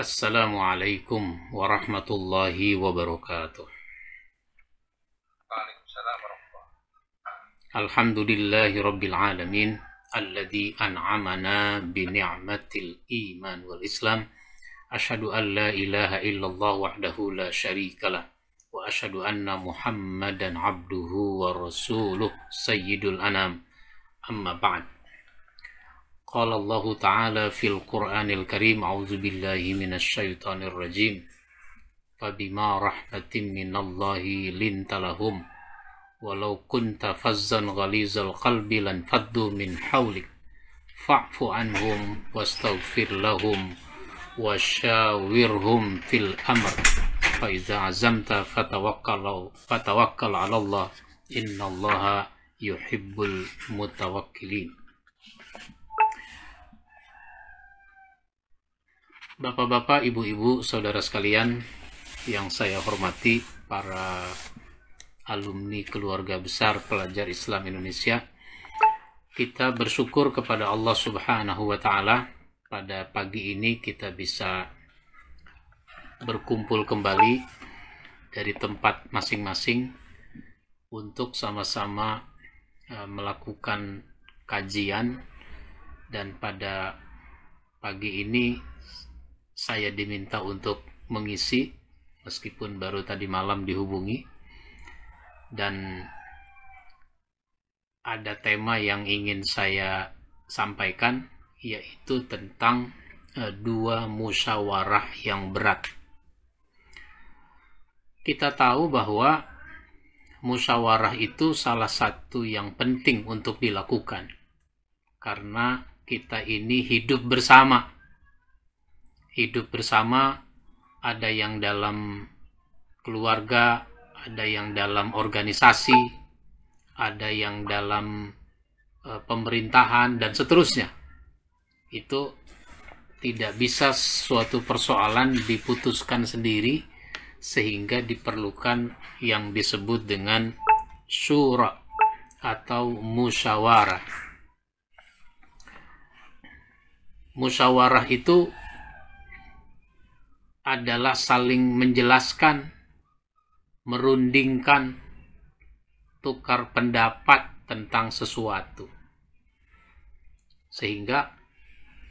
Assalamualaikum warahmatullahi wabarakatuh. Waalaikumsalam warahmatullahi. Alhamdulillahi rabbil alamin alladzi an'amana bi ni'matil iman wal islam. Asyhadu an la ilaha illallah wahdahu la syarikalah wa asyhadu anna Muhammadan abduhu wa rasuluh sayyidul anam. Amma ba'd. Qala Allah Ta'ala fil Qur'anil Karim, a'udzu billahi minasy syaithanir rajim. Fabima rahmatin minallahi lintalahum walau kunta fazzan ghalizal qalbi lan faddu min hawlik fa'fu anhum wastaghfir lahum wasyawirhum fil amr fa iza azamta fatawakkal 'ala Allah innallaha yuhibbul mutawakkilin. Bapak-bapak, ibu-ibu, saudara sekalian yang saya hormati, para alumni keluarga besar pelajar Islam Indonesia, kita bersyukur kepada Allah Subhanahu wa Ta'ala. Pada pagi ini kita bisa berkumpul kembali dari tempat masing-masing untuk sama-sama melakukan kajian, dan pada pagi ini saya diminta untuk mengisi meskipun baru tadi malam dihubungi, dan ada tema yang ingin saya sampaikan, yaitu tentang dua musyawarah yang berat. Kita tahu bahwa musyawarah itu salah satu yang penting untuk dilakukan karena kita ini hidup bersama. Hidup bersama, ada yang dalam keluarga, ada yang dalam organisasi, ada yang dalam pemerintahan, dan seterusnya. Itu tidak bisa suatu persoalan diputuskan sendiri, sehingga diperlukan yang disebut dengan syura atau musyawarah. Musyawarah itu adalah saling menjelaskan, merundingkan, tukar pendapat tentang sesuatu. Sehingga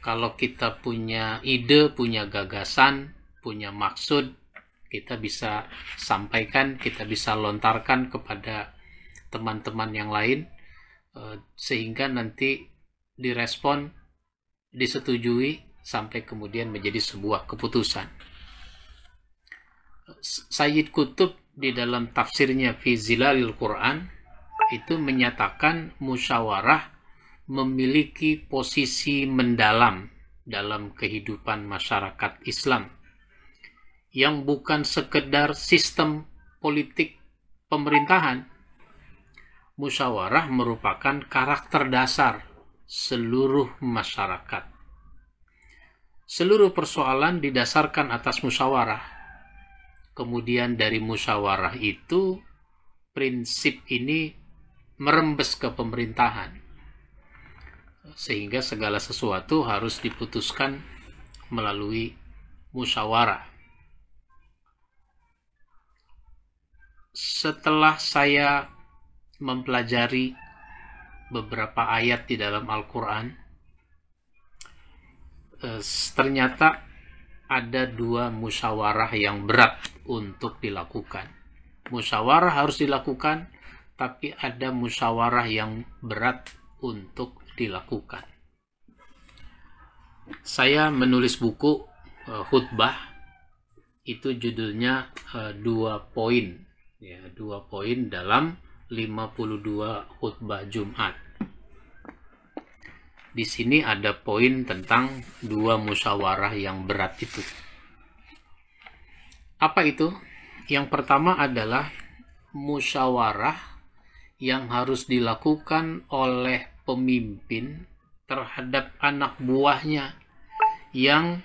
kalau kita punya ide, punya gagasan, punya maksud, kita bisa sampaikan, kita bisa lontarkan kepada teman-teman yang lain, sehingga nanti direspon, disetujui, sampai kemudian menjadi sebuah keputusan. Sayyid Qutb di dalam tafsirnya Fi Zilalil Quran itu menyatakan musyawarah memiliki posisi mendalam dalam kehidupan masyarakat Islam, yang bukan sekedar sistem politik pemerintahan. Musyawarah merupakan karakter dasar seluruh masyarakat. Seluruh persoalan didasarkan atas musyawarah. Kemudian dari musyawarah itu, prinsip ini merembes ke pemerintahan, sehingga segala sesuatu harus diputuskan melalui musyawarah. Setelah saya mempelajari beberapa ayat di dalam Al-Quran, ternyata ada dua musyawarah yang berat untuk dilakukan. Musyawarah harus dilakukan, tapi ada musyawarah yang berat untuk dilakukan. Saya menulis buku khutbah, itu judulnya 2 poin, ya, 2 poin dalam 52 khutbah Jumat. Di sini ada poin tentang dua musyawarah yang berat itu. Apa itu? Yang pertama adalah musyawarah yang harus dilakukan oleh pemimpin terhadap anak buahnya yang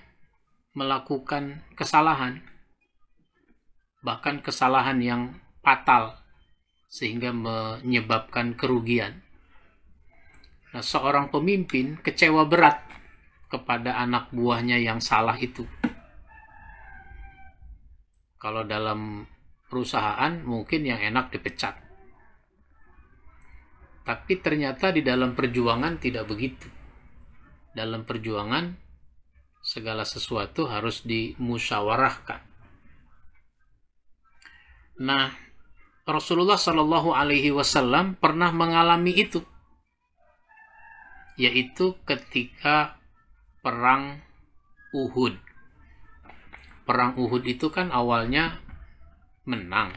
melakukan kesalahan, bahkan kesalahan yang fatal sehingga menyebabkan kerugian. Nah, seorang pemimpin kecewa berat kepada anak buahnya yang salah itu. Kalau dalam perusahaan mungkin yang enak dipecat. Tapi ternyata di dalam perjuangan tidak begitu. Dalam perjuangan segala sesuatu harus dimusyawarahkan. Nah, Rasulullah Shallallahu Alaihi Wasallam pernah mengalami itu, yaitu ketika perang Uhud. Perang Uhud itu kan awalnya menang,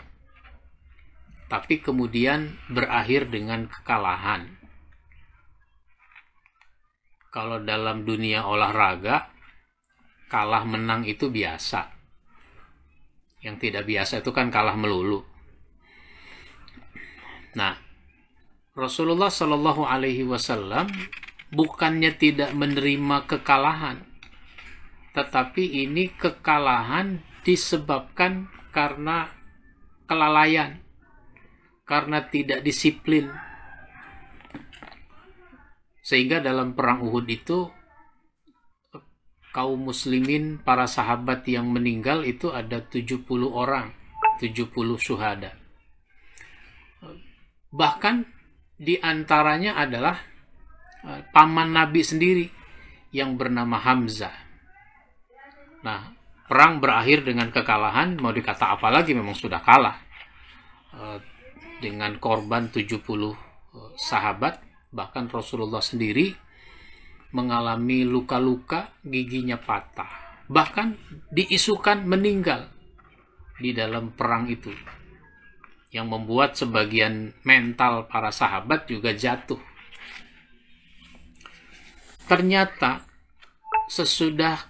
tapi kemudian berakhir dengan kekalahan. Kalau dalam dunia olahraga, kalah menang itu biasa. Yang tidak biasa itu kan kalah melulu. Nah, Rasulullah Shallallahu Alaihi Wasallam bukannya tidak menerima kekalahan, tetapi ini kekalahan disebabkan karena kelalaian, karena tidak disiplin. Sehingga dalam perang Uhud itu kaum muslimin, para sahabat yang meninggal itu ada 70 orang, 70 syuhada. Bahkan di antaranya adalah paman Nabi sendiri yang bernama Hamzah. Nah, perang berakhir dengan kekalahan, mau dikata apa lagi, memang sudah kalah. Dengan korban 70 sahabat, bahkan Rasulullah sendiri mengalami luka-luka, giginya patah. Bahkan diisukan meninggal di dalam perang itu. Yang membuat sebagian mental para sahabat juga jatuh. Ternyata sesudah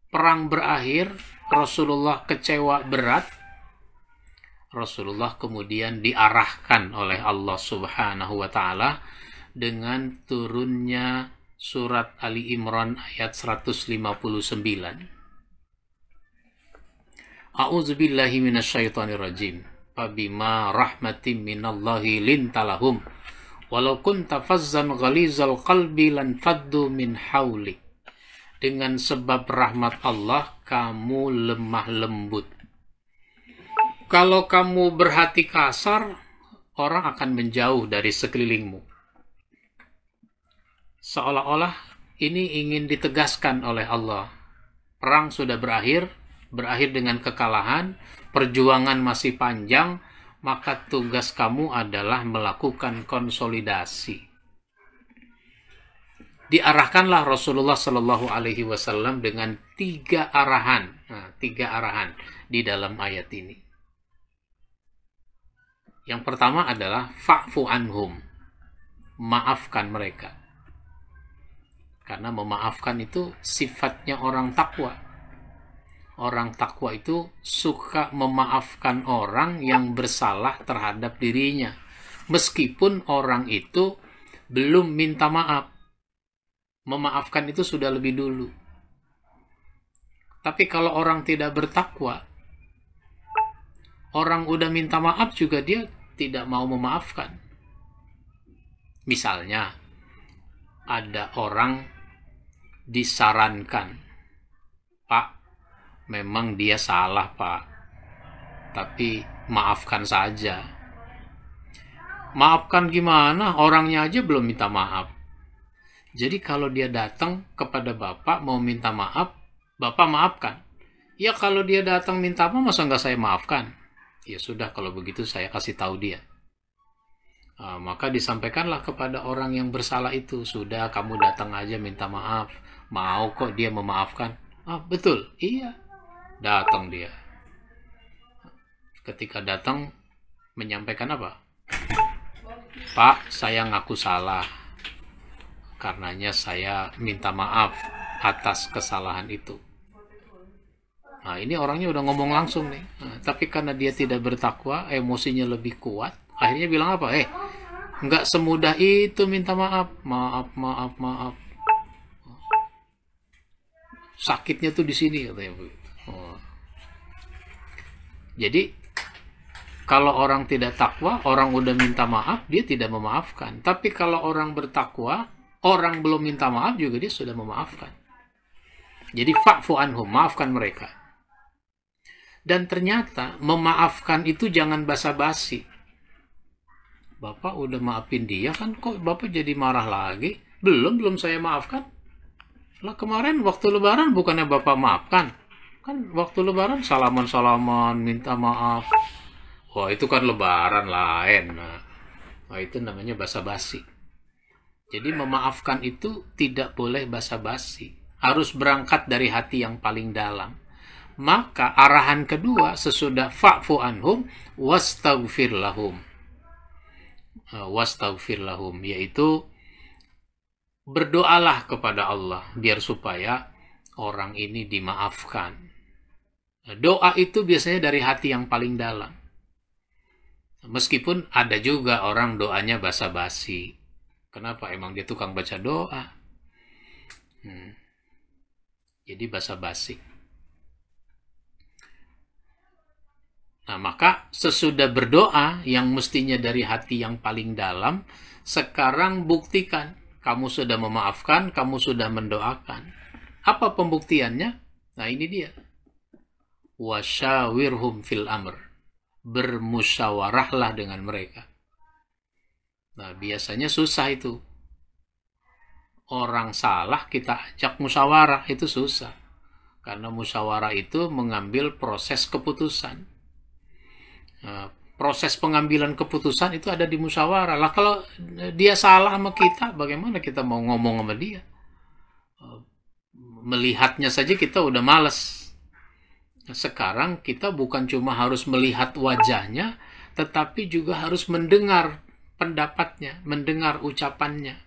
perang berakhir, Rasulullah kecewa berat. Rasulullah kemudian diarahkan oleh Allah Subhanahu wa Ta'ala dengan turunnya surat Ali Imran ayat 159. A'udzubillahi minasyaitonirrajim. Fabima rahmatin minallahi lintalahum walau kunta fazzan ghalizal qalbi lan faddu min haulik. Dengan sebab rahmat Allah kamu lemah lembut. Kalau kamu berhati kasar, orang akan menjauh dari sekelilingmu. Seolah-olah ini ingin ditegaskan oleh Allah. Perang sudah berakhir dengan kekalahan, perjuangan masih panjang, maka tugas kamu adalah melakukan konsolidasi. Diarahkanlah Rasulullah Shallallahu Alaihi Wasallam dengan 3 arahan, 3 arahan di dalam ayat ini. Yang pertama adalah fa'fu anhum, maafkan mereka. Karena memaafkan itu sifatnya orang takwa. Orang takwa itu suka memaafkan orang yang bersalah terhadap dirinya, meskipun orang itu belum minta maaf. Memaafkan itu sudah lebih dulu. Tapi kalau orang tidak bertakwa, orang udah minta maaf juga dia tidak mau memaafkan. Misalnya, ada orang disarankan, Pak, memang dia salah, Pak, tapi maafkan saja. Maafkan gimana? Orangnya aja belum minta maaf. Jadi kalau dia datang kepada Bapak mau minta maaf, Bapak maafkan. Ya kalau dia datang minta maaf, masa nggak saya maafkan? Ya sudah, kalau begitu saya kasih tahu dia. Maka disampaikanlah kepada orang yang bersalah itu, sudah kamu datang aja minta maaf. Mau kok dia memaafkan. Betul, iya. Datang dia. Ketika datang, menyampaikan apa? Pak, saya ngaku salah. Karenanya saya minta maaf atas kesalahan itu. Nah, ini orangnya udah ngomong langsung nih. Tapi karena dia tidak bertakwa, emosinya lebih kuat. Akhirnya bilang apa? Nggak semudah itu minta maaf. Maaf. Sakitnya tuh di sini, katanya begitu. Jadi kalau orang tidak takwa, orang udah minta maaf, dia tidak memaafkan. Tapi kalau orang bertakwa, orang belum minta maaf juga dia sudah memaafkan. Jadi fa'fu anhum, maafkan mereka. Dan ternyata memaafkan itu jangan basa-basi. Bapak udah maafin dia kan, kok Bapak jadi marah lagi? Belum saya maafkan. Lah kemarin waktu lebaran bukannya Bapak maafkan? Kan waktu lebaran salaman-salaman, minta maaf. Wah itu kan lebaran lain. Nah, itu namanya basa-basi. Jadi memaafkan itu tidak boleh basa-basi. Harus berangkat dari hati yang paling dalam. Maka arahan kedua sesudah fa'fu anhum wastaghfir lahum. Wastaghfir lahum, yaitu berdoalah kepada Allah biar supaya orang ini dimaafkan. Doa itu biasanya dari hati yang paling dalam. Meskipun ada juga orang doanya basa-basi. Kenapa? Emang dia tukang baca doa. Jadi basa-basi. Nah, maka sesudah berdoa yang mestinya dari hati yang paling dalam, sekarang buktikan. Kamu sudah memaafkan, kamu sudah mendoakan. Apa pembuktiannya? Nah, ini dia. Wasyawirhum fil amr. Bermusyawarahlah dengan mereka. Nah, biasanya susah itu. Orang salah kita ajak musyawarah, itu susah. Karena musyawarah itu mengambil proses keputusan. Proses pengambilan keputusan itu ada di musyawarah. Lah kalau dia salah sama kita, bagaimana kita mau ngomong sama dia? Melihatnya saja kita udah males. Sekarang kita bukan cuma harus melihat wajahnya, tetapi juga harus mendengar pendapatnya, mendengar ucapannya.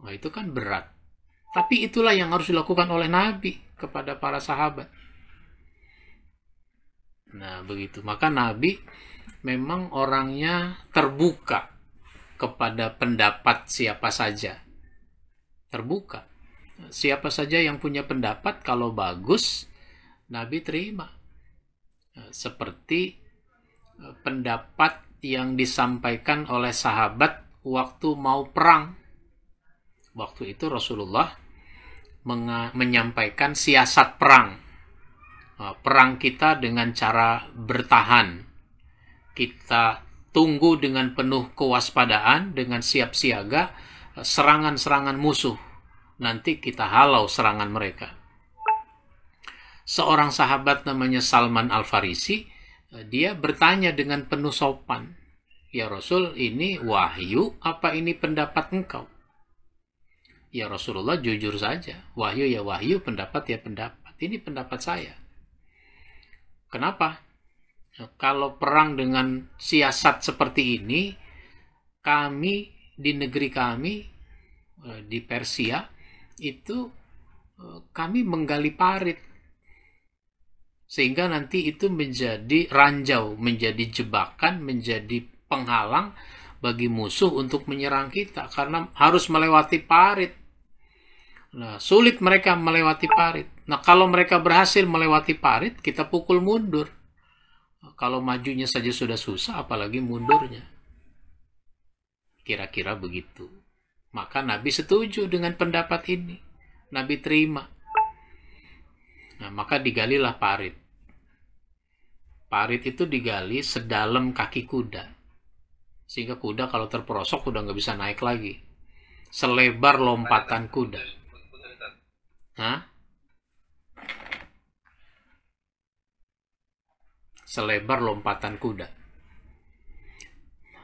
Nah, itu kan berat. Tapi itulah yang harus dilakukan oleh Nabi kepada para sahabat. Nah, begitu. Maka Nabi memang orangnya terbuka kepada pendapat siapa saja. Terbuka. Siapa saja yang punya pendapat, kalau bagus, Nabi terima. Seperti pendapat yang disampaikan oleh sahabat waktu mau perang. Waktu itu Rasulullah menyampaikan siasat perang. Perang kita dengan cara bertahan. Kita tunggu dengan penuh kewaspadaan, dengan siap siaga, serangan-serangan musuh. Nanti kita halau serangan mereka. Seorang sahabat namanya Salman Al-Farisi, dia bertanya dengan penuh sopan, "Ya Rasul, ini wahyu apa ini pendapat engkau?" "Ya Rasulullah, jujur saja, wahyu ya wahyu, pendapat ya pendapat. Ini pendapat saya." Kenapa? Kalau perang dengan siasat seperti ini, kami di negeri kami, di Persia, itu kami menggali parit. Sehingga nanti itu menjadi ranjau, menjadi jebakan, menjadi penghalang bagi musuh untuk menyerang kita. Karena harus melewati parit. Nah, sulit mereka melewati parit. Nah, kalau mereka berhasil melewati parit, kita pukul mundur. Kalau majunya saja sudah susah, apalagi mundurnya. Kira-kira begitu. Maka Nabi setuju dengan pendapat ini. Nabi terima. Nah, maka digalilah parit. Parit itu digali sedalam kaki kuda. Sehingga kuda kalau terperosok udah nggak bisa naik lagi. Selebar lompatan kuda. Selebar lompatan kuda.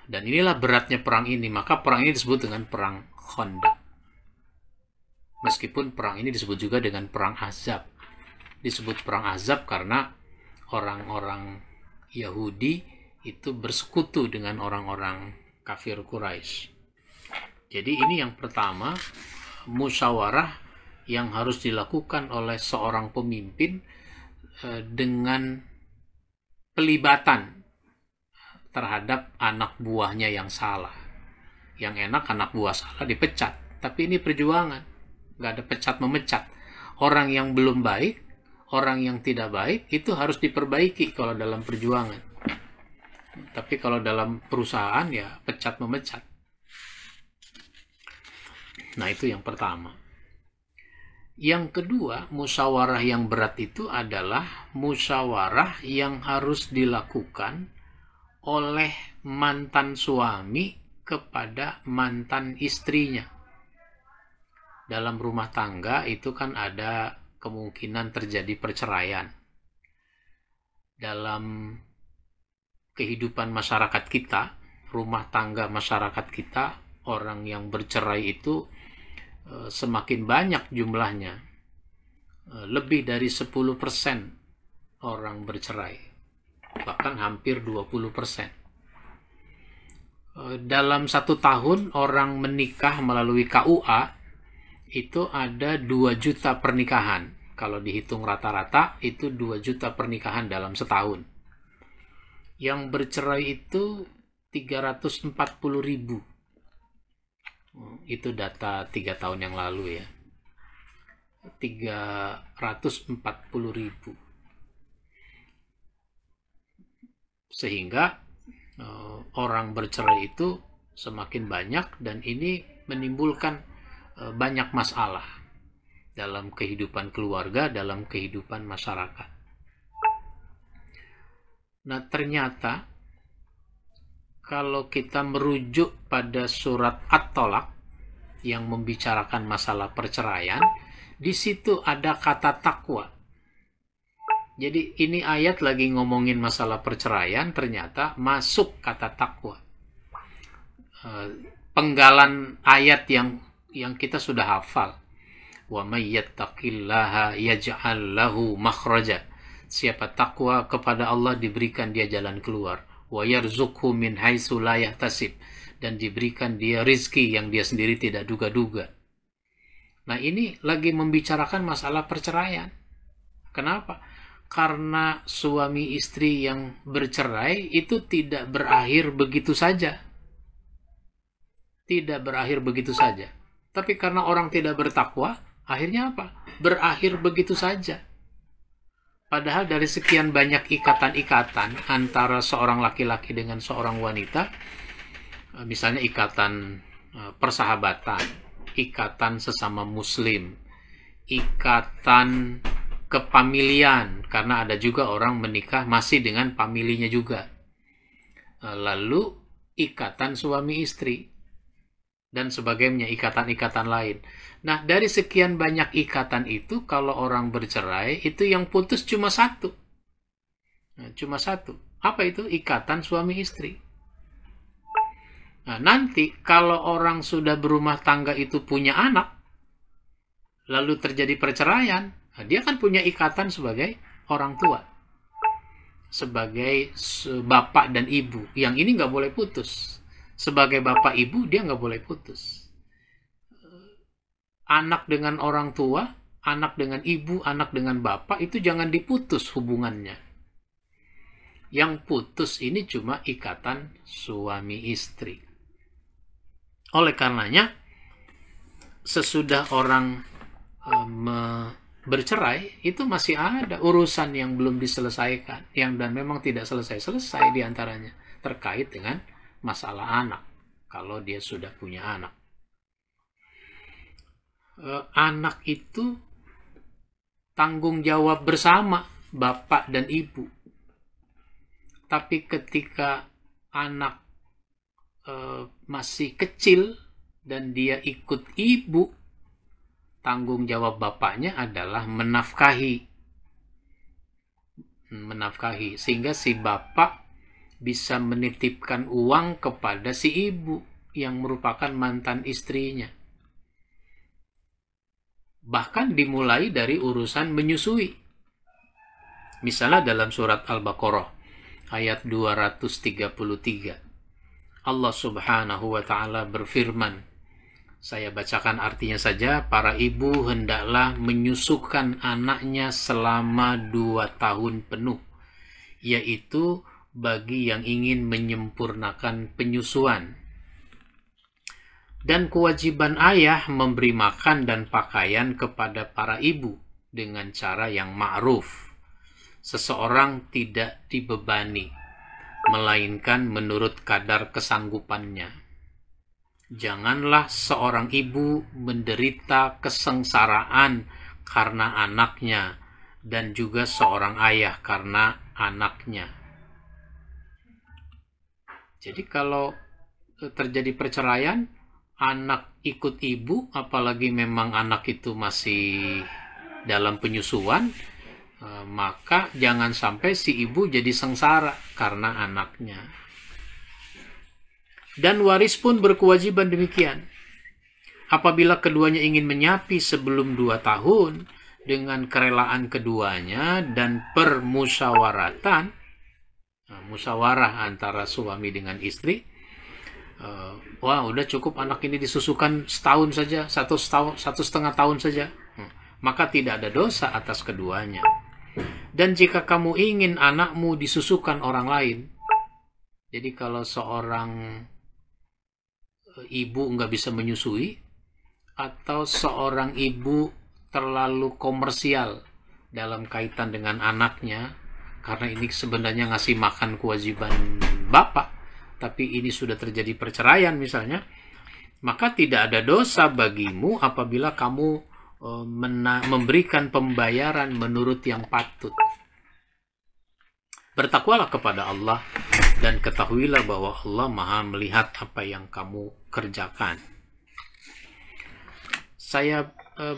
Dan inilah beratnya perang ini. Maka perang ini disebut dengan perang Khandaq. Meskipun perang ini disebut juga dengan perang Ahzab. Disebut perang Ahzab karena orang-orang Yahudi itu bersekutu dengan orang-orang kafir Quraisy. Jadi ini yang pertama, musyawarah yang harus dilakukan oleh seorang pemimpin dengan pelibatan terhadap anak buahnya yang salah. Yang enak anak buah salah dipecat, tapi ini perjuangan, nggak ada pecat memecat. Orang yang belum baik, orang yang tidak baik itu harus diperbaiki kalau dalam perjuangan. Tapi kalau dalam perusahaan ya pecat memecat. Nah, itu yang pertama. Yang kedua, musyawarah yang berat itu adalah musyawarah yang harus dilakukan oleh mantan suami kepada mantan istrinya. Dalam rumah tangga itu kan ada kemungkinan terjadi perceraian. Dalam kehidupan masyarakat kita, rumah tangga masyarakat kita, orang yang bercerai itu semakin banyak jumlahnya. Lebih dari 10% orang bercerai. Bahkan hampir 20%. Dalam 1 tahun orang menikah melalui KUA itu ada 2 juta pernikahan. Kalau dihitung rata-rata itu 2 juta pernikahan dalam setahun. Yang bercerai itu 340.000. Itu data 3 tahun yang lalu ya. 340.000. Sehingga orang bercerai itu semakin banyak dan ini menimbulkan banyak masalah dalam kehidupan keluarga, dalam kehidupan masyarakat. Nah, ternyata kalau kita merujuk pada surat At-Tolak yang membicarakan masalah perceraian, di situ ada kata takwa. Jadi ini ayat lagi ngomongin masalah perceraian, ternyata masuk kata takwa. Penggalan ayat yang kita sudah hafal. Wa may yattaqillaha yaj'al lahu makhraja. Siapa takwa kepada Allah diberikan dia jalan keluar. Wa yarzuqhu min haitsu la yahtasib, dan diberikan dia rizki yang dia sendiri tidak duga-duga. Nah, ini lagi membicarakan masalah perceraian. Kenapa? Karena suami istri yang bercerai itu tidak berakhir begitu saja. Tidak berakhir begitu saja. Tapi karena orang tidak bertakwa, akhirnya apa? Berakhir begitu saja. Padahal dari sekian banyak ikatan-ikatan antara seorang laki-laki dengan seorang wanita, misalnya ikatan persahabatan, ikatan sesama muslim, ikatan kepamilian, karena ada juga orang menikah masih dengan familinya juga. Lalu ikatan suami istri dan sebagainya, ikatan-ikatan lain. Nah, dari sekian banyak ikatan itu, kalau orang bercerai, itu yang putus cuma satu. Nah, cuma satu. Apa itu? Ikatan suami istri. Nah, nanti kalau orang sudah berumah tangga itu punya anak, lalu terjadi perceraian, nah, dia kan punya ikatan sebagai orang tua. Sebagai bapak dan ibu. Yang ini nggak boleh putus. Sebagai bapak ibu, dia nggak boleh putus. Anak dengan orang tua, anak dengan ibu, anak dengan bapak, itu jangan diputus hubungannya. Yang putus ini cuma ikatan suami istri. Oleh karenanya, sesudah orang bercerai, itu masih ada urusan yang belum diselesaikan, dan memang tidak selesai-selesai diantaranya, terkait dengan masalah anak, kalau dia sudah punya anak. Anak itu tanggung jawab bersama bapak dan ibu. Tapi ketika anak masih kecil dan dia ikut ibu, tanggung jawab bapaknya adalah menafkahi, sehingga si bapak bisa menitipkan uang kepada si ibu yang merupakan mantan istrinya. Bahkan dimulai dari urusan menyusui. Misalnya dalam surat Al-Baqarah ayat 233. Allah Subhanahu wa taala berfirman, saya bacakan artinya saja, para ibu hendaklah menyusukan anaknya selama 2 tahun penuh, yaitu bagi yang ingin menyempurnakan penyusuan. Dan kewajiban ayah memberi makan dan pakaian kepada para ibu dengan cara yang ma'ruf. Seseorang tidak dibebani, melainkan menurut kadar kesanggupannya. Janganlah seorang ibu menderita kesengsaraan karena anaknya, dan juga seorang ayah karena anaknya. Jadi kalau terjadi perceraian, anak ikut ibu, apalagi memang anak itu masih dalam penyusuan, maka jangan sampai si ibu jadi sengsara karena anaknya. Dan waris pun berkewajiban demikian. Apabila keduanya ingin menyapi sebelum 2 tahun dengan kerelaan keduanya dan permusyawaratan, musyawarah antara suami dengan istri, wah udah cukup anak ini disusukan setahun saja, 1,5 tahun saja, maka tidak ada dosa atas keduanya. Dan jika kamu ingin anakmu disusukan orang lain, jadi kalau seorang ibu nggak bisa menyusui, atau seorang ibu terlalu komersial dalam kaitan dengan anaknya, karena ini sebenarnya ngasih makan kewajiban bapak, tapi ini sudah terjadi perceraian misalnya, maka tidak ada dosa bagimu apabila kamu memberikan pembayaran menurut yang patut. Bertakwalah kepada Allah dan ketahuilah bahwa Allah Maha melihat apa yang kamu kerjakan. Saya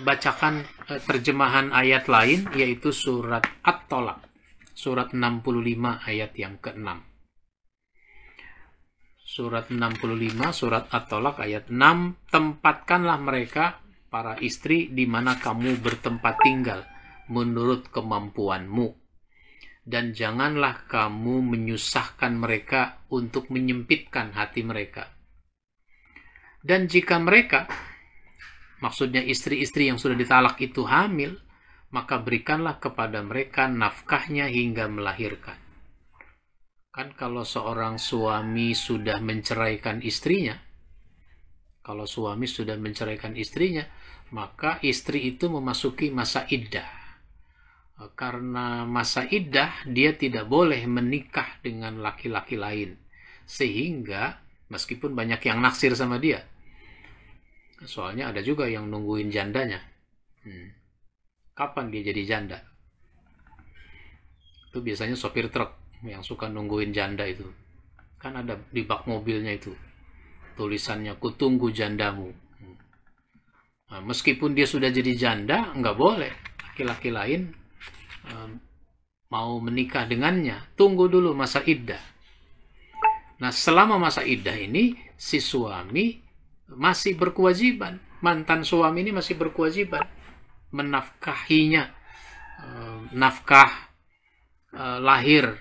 bacakan terjemahan ayat lain, yaitu surat At-Tolak, surat 65 ayat yang ke-6. Surat 65, surat At-Tolak ayat 6, tempatkanlah mereka, para istri, di mana kamu bertempat tinggal, menurut kemampuanmu. Dan janganlah kamu menyusahkan mereka untuk menyempitkan hati mereka. Dan jika mereka, maksudnya istri-istri yang sudah ditalak itu hamil, maka berikanlah kepada mereka nafkahnya hingga melahirkan. Kan kalau seorang suami sudah menceraikan istrinya, maka istri itu memasuki masa iddah. Karena masa iddah, dia tidak boleh menikah dengan laki-laki lain. Sehingga, meskipun banyak yang naksir sama dia, soalnya ada juga yang nungguin jandanya. Kapan dia jadi janda? Itu biasanya sopir truk yang suka nungguin janda itu. Kan ada di bak mobilnya itu tulisannya, "Kutunggu jandamu." Nah, meskipun dia sudah jadi janda, nggak boleh laki-laki lain mau menikah dengannya. Tunggu dulu masa iddah. Nah, selama masa iddah ini, si suami masih berkewajiban, mantan suami ini masih berkewajiban menafkahinya, nafkah lahir,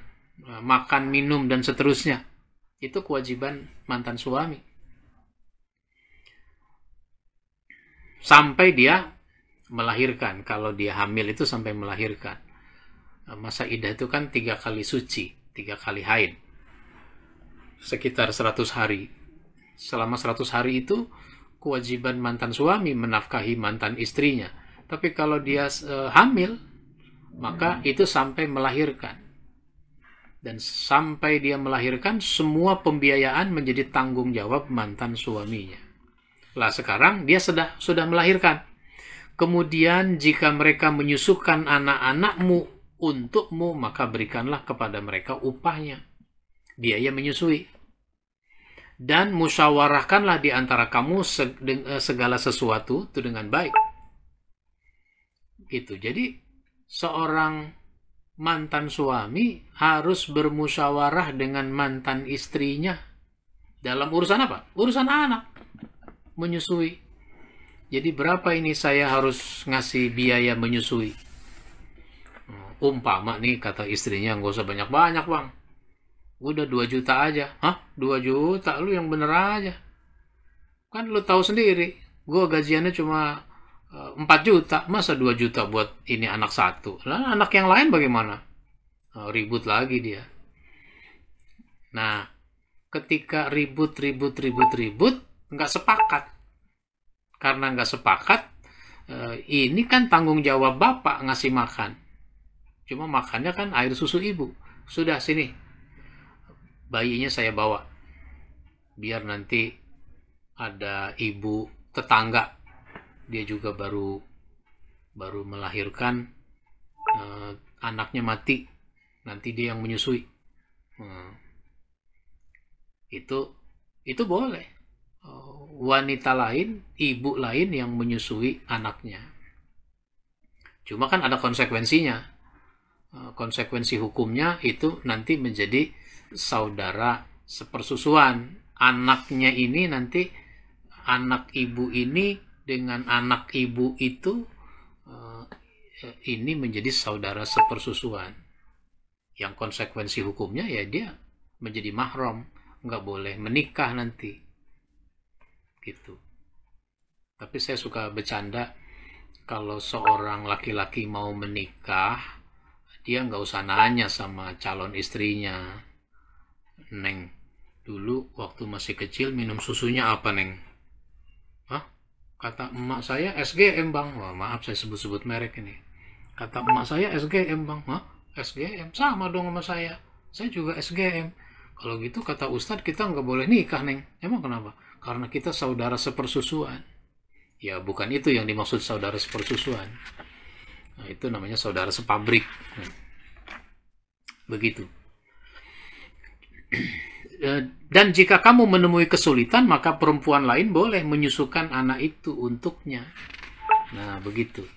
makan, minum, dan seterusnya. Itu kewajiban mantan suami. Sampai dia melahirkan. Kalau dia hamil itu sampai melahirkan. Masa iddah itu kan 3 kali suci, 3 kali haid. Sekitar 100 hari. Selama 100 hari itu kewajiban mantan suami menafkahi mantan istrinya. Tapi kalau dia hamil, maka itu sampai melahirkan. Dan sampai dia melahirkan, semua pembiayaan menjadi tanggung jawab mantan suaminya. Lah sekarang dia sudah melahirkan. Kemudian jika mereka menyusukan anak-anakmu untukmu, maka berikanlah kepada mereka upahnya, biaya menyusui. Dan musyawarahkanlah di antara kamu segala sesuatu itu dengan baik. Gitu. Jadi seorang mantan suami harus bermusyawarah dengan mantan istrinya dalam urusan apa? Urusan anak, menyusui. Jadi berapa ini saya harus ngasih biaya menyusui? Umpama nih kata istrinya, nggak usah banyak-banyak bang, udah 2 juta aja. Hah? 2 juta? Lu yang bener aja. Kan lu tahu sendiri, gue gajiannya cuma 4 juta. Masa 2 juta buat ini anak satu? Lah anak yang lain bagaimana? Ribut lagi dia. Nah, ketika ribut, nggak sepakat. Karena nggak sepakat, ini kan tanggung jawab bapak ngasih makan. Cuma makannya kan air susu ibu. Sudah, sini, bayinya saya bawa. Biar nanti ada ibu tetangga, dia juga baru baru melahirkan, anaknya mati, nanti dia yang menyusui. Itu boleh. Wanita lain, ibu lain yang menyusui anaknya. Cuma kan ada konsekuensinya. Konsekuensi hukumnya itu nanti menjadi saudara sepersusuan. Anaknya ini nanti, anak ibu ini dengan anak ibu itu, ini menjadi saudara sepersusuan. Yang konsekuensi hukumnya ya dia menjadi mahram, nggak boleh menikah nanti. Gitu. Tapi saya suka bercanda, kalau seorang laki-laki mau menikah, dia nggak usah nanya sama calon istrinya, "Neng, dulu waktu masih kecil minum susunya apa, Neng?" "Hah? Kata emak saya SGM, Bang." Wah, maaf saya sebut-sebut merek ini. "Kata emak saya SGM, Bang." "Hah? SGM? Sama dong sama saya. Saya juga SGM." "Kalau gitu kata Ustadz kita nggak boleh nikah, Neng." "Emang kenapa?" "Karena kita saudara sepersusuan." Ya bukan itu yang dimaksud saudara sepersusuan. Nah, itu namanya saudara sepabrik. Begitu. Dan jika kamu menemui kesulitan, maka perempuan lain boleh menyusukan anak itu untuknya. Nah, begitu.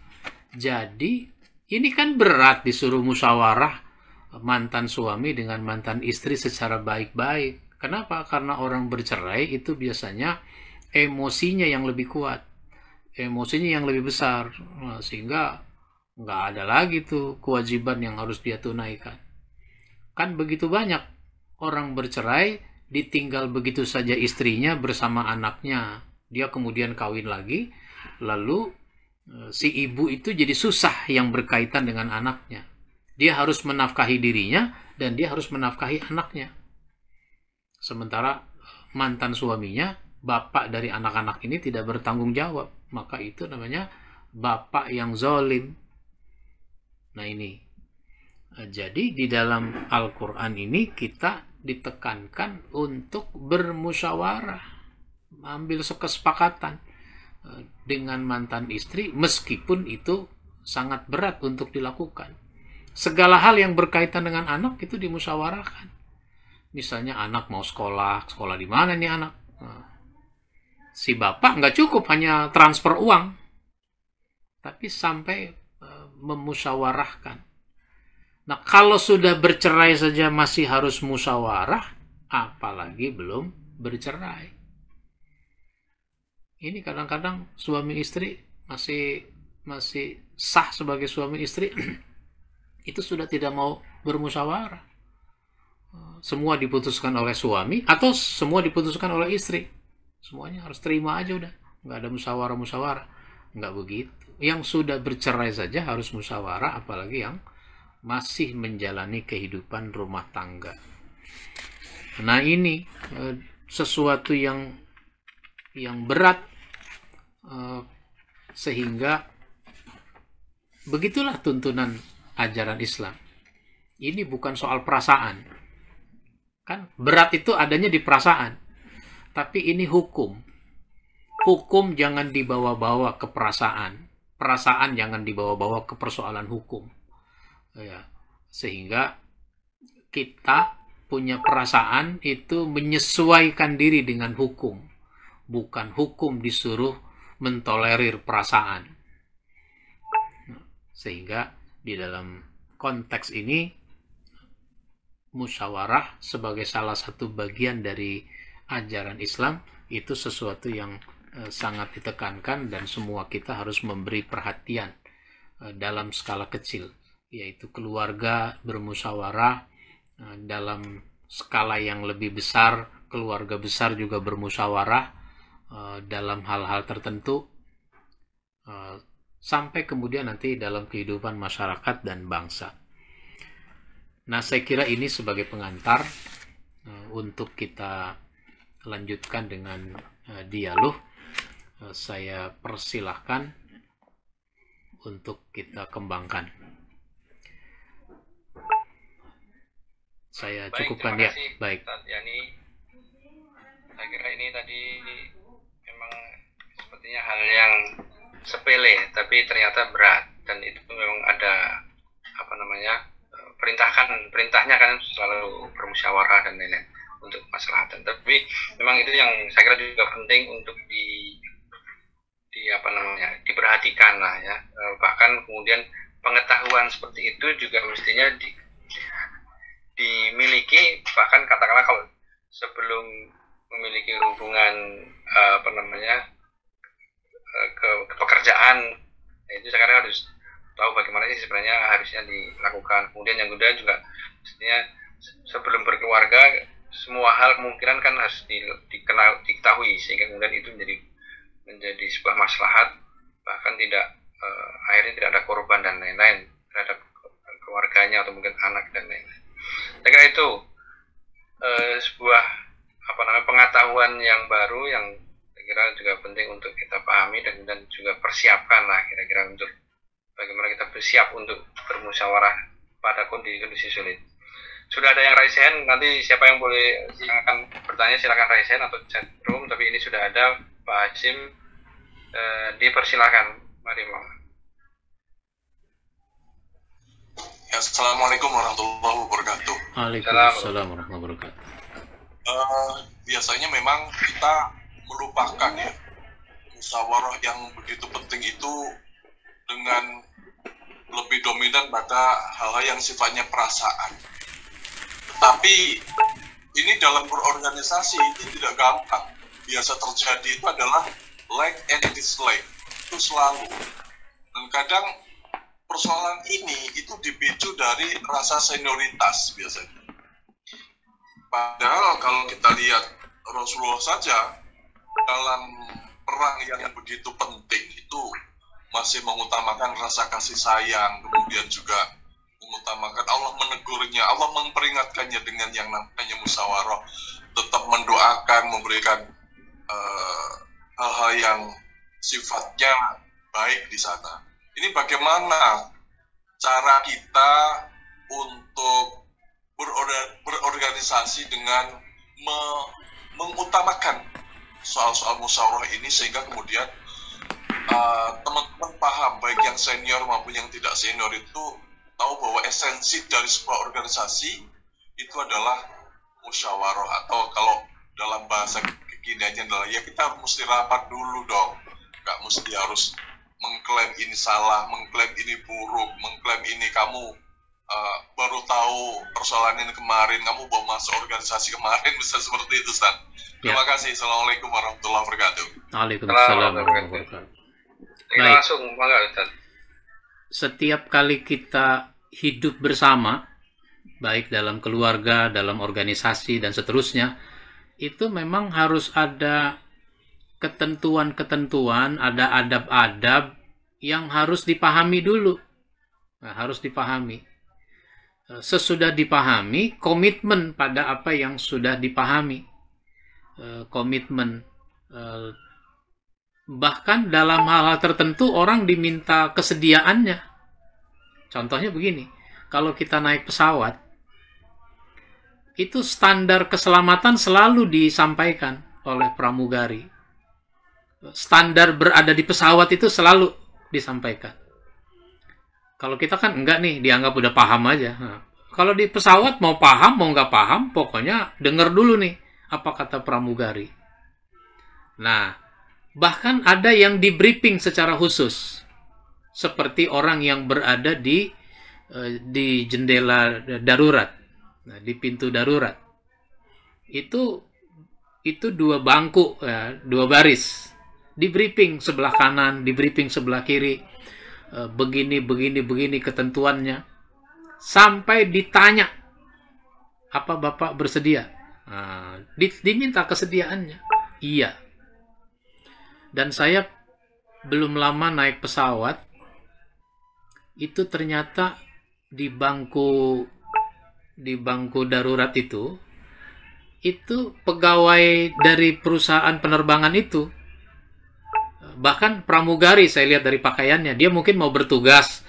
Jadi, ini kan berat disuruh musyawarah mantan suami dengan mantan istri secara baik-baik. Kenapa? Karena orang bercerai itu biasanya emosinya yang lebih kuat. Emosinya yang lebih besar. Nah, sehingga nggak ada lagi tuh kewajiban yang harus dia tunaikan. Kan begitu banyak orang bercerai, ditinggal begitu saja istrinya bersama anaknya. Dia kemudian kawin lagi, lalu si ibu itu jadi susah yang berkaitan dengan anaknya. Dia harus menafkahi dirinya dan dia harus menafkahi anaknya. Sementara mantan suaminya, bapak dari anak-anak ini tidak bertanggung jawab. Maka itu namanya bapak yang zalim. Nah ini. Jadi di dalam Al-Quran ini kita ditekankan untuk bermusyawarah, ambil kesepakatan dengan mantan istri, meskipun itu sangat berat untuk dilakukan. Segala hal yang berkaitan dengan anak itu dimusyawarahkan. Misalnya anak mau sekolah di mana nih anak? Si bapak nggak cukup hanya transfer uang, tapi sampai memusyawarahkan. Nah, kalau sudah bercerai saja masih harus musyawarah, apalagi belum bercerai. Ini kadang-kadang suami istri masih sah sebagai suami istri, itu sudah tidak mau bermusyawarah. Semua diputuskan oleh suami atau semua diputuskan oleh istri. Semuanya harus terima aja udah. Nggak ada musyawarah. Nggak begitu. Yang sudah bercerai saja harus musyawarah, apalagi yang masih menjalani kehidupan rumah tangga. Nah ini sesuatu yang berat, sehingga begitulah tuntunan ajaran Islam. Ini bukan soal perasaan. Kan berat itu adanya di perasaan. Tapi ini hukum. Hukum jangan dibawa-bawa ke perasaan. Perasaan jangan dibawa-bawa ke persoalan hukum. Ya, sehingga kita punya perasaan itu menyesuaikan diri dengan hukum. Bukan hukum disuruh mentolerir perasaan. Sehingga di dalam konteks ini, musyawarah sebagai salah satu bagian dari ajaran Islam itu sesuatu yang sangat ditekankan, dan semua kita harus memberi perhatian dalam skala kecil, yaitu keluarga bermusyawarah, dalam skala yang lebih besar keluarga besar juga bermusyawarah dalam hal-hal tertentu, sampai kemudian nanti dalam kehidupan masyarakat dan bangsa. Nah, saya kira ini sebagai pengantar untuk kita lanjutkan dengan dialog. Saya persilahkan untuk kita kembangkan. Saya cukupkan ya. Baik. Yani, saya kira ini tadi memang sepertinya hal yang sepele tapi ternyata berat, dan itu memang ada perintahnya kan selalu bermusyawarah dan lain-lain untuk kemaslahatan. Tapi memang itu yang saya kira juga penting untuk diperhatikan lah ya. Bahkan kemudian pengetahuan seperti itu juga mestinya dimiliki, bahkan katakanlah kalau sebelum memiliki hubungan ke pekerjaan, itu saya kira harus tahu bagaimana sih sebenarnya harusnya dilakukan. Kemudian yang kedua juga mestinya sebelum berkeluarga semua hal kemungkinan kan harus diketahui, sehingga kemudian itu menjadi sebuah maslahat, bahkan akhirnya tidak ada korban dan lain-lain terhadap keluarganya atau mungkin anak dan lain-lain. Saya kira itu sebuah pengetahuan yang baru yang saya kira juga penting untuk kita pahami dan juga persiapkan lah kira-kira untuk bagaimana kita bersiap untuk bermusyawarah pada kondisi sulit. Sudah ada yang raise hand, nanti siapa yang akan bertanya silakan raise hand atau chat room, tapi ini sudah ada Pak Hashim, dipersilakan. Mari Bang. Ya, Assalamualaikum warahmatullahi wabarakatuh. Waalaikumsalam warahmatullahi wabarakatuh. Biasanya memang kita melupakan ya musyawarah yang begitu penting itu dengan lebih dominan pada hal-hal yang sifatnya perasaan. Tetapi ini dalam berorganisasi ini tidak gampang. Biasa terjadi itu adalah like and dislike, itu selalu. Dan kadang persoalan ini itu dipicu dari rasa senioritas biasanya. Padahal kalau kita lihat Rasulullah saja dalam perang yang begitu penting itu masih mengutamakan rasa kasih sayang, kemudian juga mengutamakan, Allah menegurnya, Allah memperingatkannya dengan yang namanya musyawarah, tetap mendoakan, memberikan hal-hal yang sifatnya baik di sana. Ini bagaimana cara kita untuk berorganisasi dengan mengutamakan soal-soal musyawarah ini, sehingga kemudian teman-teman paham, baik yang senior maupun yang tidak senior itu tahu bahwa esensi dari sebuah organisasi itu adalah musyawarah, atau kalau dalam bahasa kekiniannya adalah ya kita mesti rapat dulu dong, nggak mesti harus mengklaim ini salah, mengklaim ini buruk, mengklaim ini kamu baru tahu persoalan ini kemarin, kamu baru masuk organisasi kemarin, bisa seperti itu, Ustaz. Terima kasih. Assalamualaikum warahmatullahi wabarakatuh. Waalaikumsalam warahmatullahi wabarakatuh. Baik. Setiap kali kita hidup bersama, baik dalam keluarga, dalam organisasi, dan seterusnya, itu memang harus ada ketentuan-ketentuan, ada adab-adab yang harus dipahami dulu. Nah, harus dipahami. Sesudah dipahami, komitmen pada apa yang sudah dipahami. Komitmen. Bahkan dalam hal-hal tertentu orang diminta kesediaannya. Contohnya begini, kalau kita naik pesawat, itu standar keselamatan selalu disampaikan oleh pramugari. Standar berada di pesawat itu selalu disampaikan. Kalau kita kan enggak nih, dianggap udah paham aja. Nah, kalau di pesawat mau paham, mau nggak paham, pokoknya denger dulu nih apa kata pramugari. Nah, bahkan ada yang di briefing secara khusus, seperti orang yang berada di jendela darurat, nah, di pintu darurat. Itu dua bangku, ya, dua baris, di briefing sebelah kanan, di briefing sebelah kiri, begini ketentuannya, sampai ditanya, apa Bapak bersedia? Nah, diminta kesediaannya, iya. Dan saya belum lama naik pesawat, itu ternyata di bangku darurat itu pegawai dari perusahaan penerbangan itu, bahkan pramugari, saya lihat dari pakaiannya, dia mungkin mau bertugas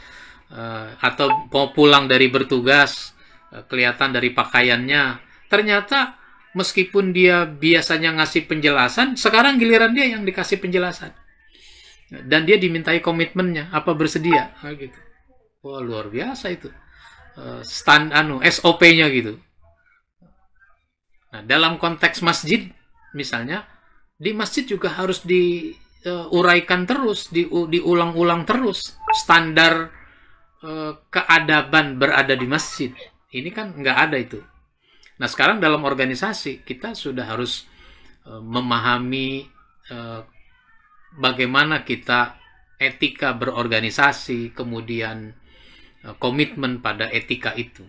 atau mau pulang dari bertugas, kelihatan dari pakaiannya. Ternyata meskipun dia biasanya ngasih penjelasan, sekarang giliran dia yang dikasih penjelasan. dan dia dimintai komitmennya, apa bersedia, gitu. Wah, luar biasa itu. SOP-nya gitu. Nah, dalam konteks masjid misalnya, di masjid juga harus diuraikan terus, diulang-ulang terus standar keadaban berada di masjid. Ini kan nggak ada itu. Nah, sekarang dalam organisasi kita sudah harus memahami bagaimana kita etika berorganisasi, kemudian komitmen pada etika itu.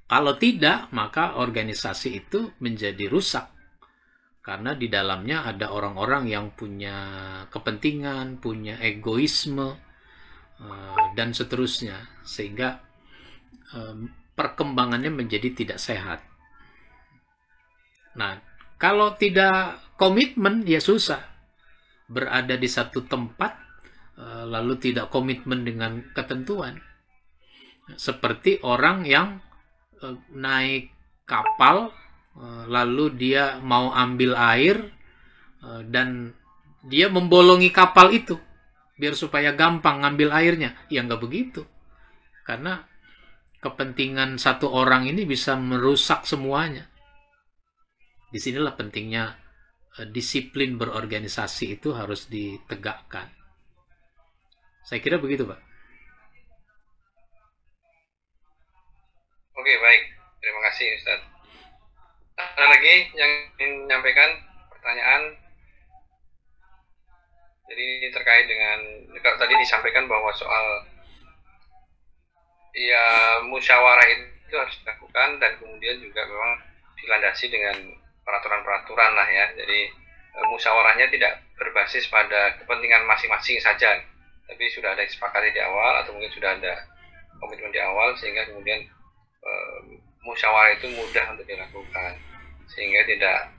Kalau tidak, maka organisasi itu menjadi rusak. Karena di dalamnya ada orang-orang yang punya kepentingan, punya egoisme, dan seterusnya. Sehingga perkembangannya menjadi tidak sehat. Nah, kalau tidak komitmen, ya susah. Berada di satu tempat, lalu tidak komitmen dengan ketentuan. Seperti orang yang naik kapal, lalu dia mau ambil air, dan dia membolongi kapal itu biar supaya gampang ngambil airnya. Ya nggak begitu, karena kepentingan satu orang ini bisa merusak semuanya. Disinilah pentingnya disiplin berorganisasi itu harus ditegakkan. Saya kira begitu, Pak. Oke, baik. Terima kasih, Ustaz. Ada lagi yang ingin menyampaikan pertanyaan? Jadi terkait dengan, kalau tadi disampaikan bahwa soal ya musyawarah itu harus dilakukan dan kemudian juga memang dilandasi dengan peraturan-peraturan lah ya. Jadi musyawarahnya tidak berbasis pada kepentingan masing-masing saja, tapi sudah ada disepakati di awal atau mungkin sudah ada komitmen di awal sehingga kemudian musyawarah itu mudah untuk dilakukan sehingga tidak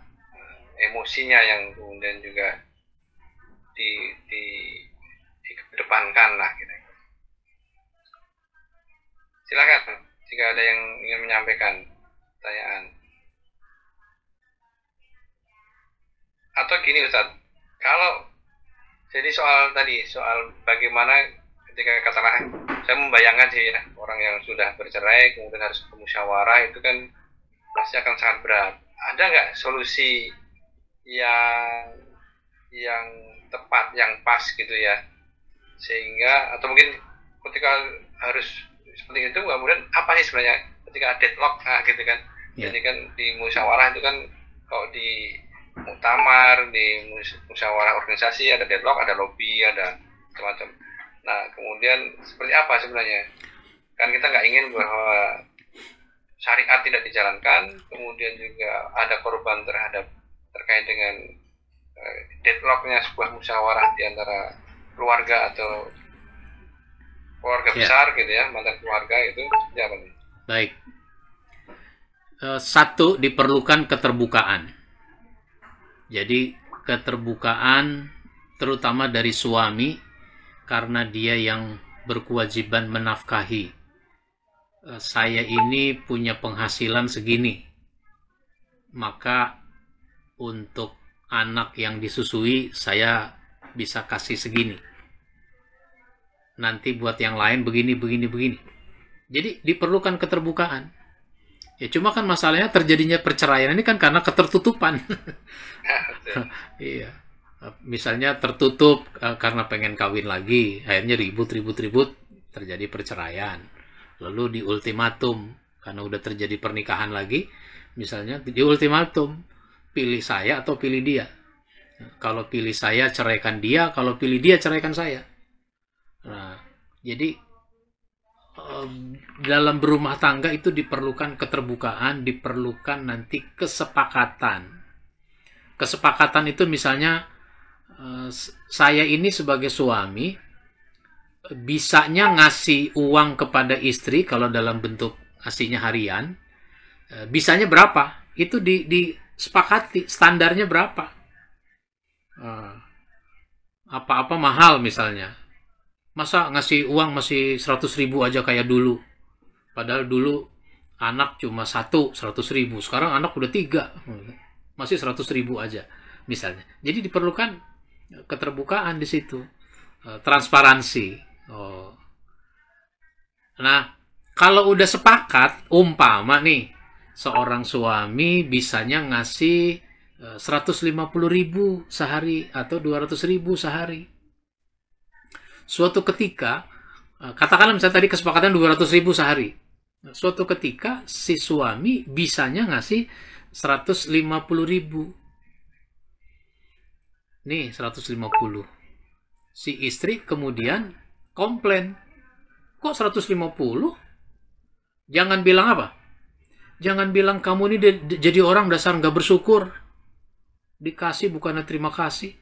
emosinya yang kemudian juga dikedepankan lah gitu. Silakan jika ada yang ingin menyampaikan pertanyaan. Atau gini Ustaz, kalau jadi soal bagaimana ketika katakanlah saya membayangkan sih ya, orang yang sudah bercerai kemudian harus bermusyawarah itu kan pasti akan sangat berat. Ada nggak solusi yang tepat, yang pas gitu ya, sehingga atau mungkin ketika harus seperti itu kemudian apa sih sebenarnya ketika deadlock gitu kan. Jadi kan di musyawarah itu kan kalau di muktamar, di musyawarah organisasi ada deadlock, ada lobby, ada macam-macam. Nah, kemudian seperti apa sebenarnya? Kan kita nggak ingin bahwa syariat tidak dijalankan, kemudian juga ada korban terkait dengan deadlocknya sebuah musyawarah di antara keluarga atau keluarga besar gitu ya, mantan keluarga itu seperti apa nih? Baik. Satu, diperlukan keterbukaan. Jadi keterbukaan terutama dari suami karena dia yang berkewajiban menafkahi. Saya ini punya penghasilan segini, maka untuk anak yang disusui saya bisa kasih segini. Nanti buat yang lain begini. Jadi diperlukan keterbukaan. Ya cuma kan masalahnya terjadinya perceraian ini kan karena ketertutupan. Iya. Misalnya tertutup karena pengen kawin lagi, akhirnya ribut, terjadi perceraian. Lalu diultimatum karena udah terjadi pernikahan lagi, misalnya diultimatum, pilih saya atau pilih dia. Kalau pilih saya ceraikan dia, kalau pilih dia ceraikan saya. Nah, jadi dalam berumah tangga itu diperlukan keterbukaan, diperlukan nanti kesepakatan. Kesepakatan itu misalnya saya ini sebagai suami bisanya ngasih uang kepada istri kalau dalam bentuk ngasihnya harian, bisanya berapa? Itu disepakati, standarnya berapa? Apa-apa mahal misalnya. Masa ngasih uang masih 100.000 aja kayak dulu? Padahal dulu anak cuma 100.000, sekarang anak udah 3, masih 100.000 aja misalnya. Jadi diperlukan keterbukaan di situ, transparansi. Oh. Nah, kalau udah sepakat, umpama nih, seorang suami bisanya ngasih 150.000 sehari atau 200.000 sehari. Suatu ketika, katakanlah misalnya tadi kesepakatan 200.000 sehari. Suatu ketika si suami bisanya ngasih 150.000. Nih 150. Si istri kemudian komplain. Kok 150? Jangan bilang apa? Jangan bilang kamu ini jadi orang dasar nggak bersyukur. Dikasih bukannya terima kasih.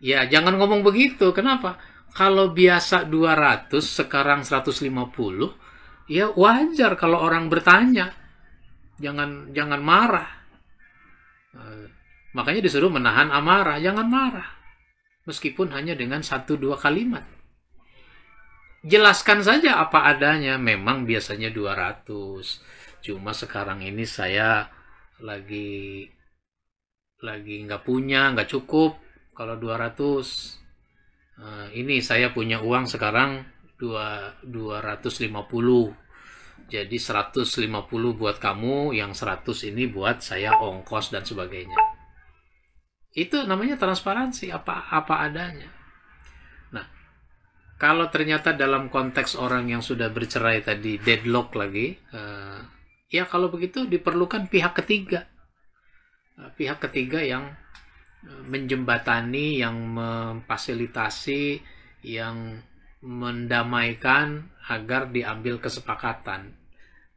Ya jangan ngomong begitu. Kenapa? Kalau biasa 200 sekarang 150, ya wajar kalau orang bertanya. Jangan marah. Makanya disuruh menahan amarah, jangan marah. Meskipun hanya dengan 1-2 kalimat. Jelaskan saja apa adanya, memang biasanya 200. Cuma sekarang ini saya lagi nggak punya, nggak cukup kalau 200. Ini saya punya uang sekarang 250. Jadi 150 buat kamu, yang 100 ini buat saya ongkos dan sebagainya. Itu namanya transparansi, apa adanya. Nah, kalau ternyata dalam konteks orang yang sudah bercerai tadi, deadlock lagi, ya kalau begitu diperlukan pihak ketiga. Pihak ketiga yang menjembatani, yang memfasilitasi, yang mendamaikan agar diambil kesepakatan.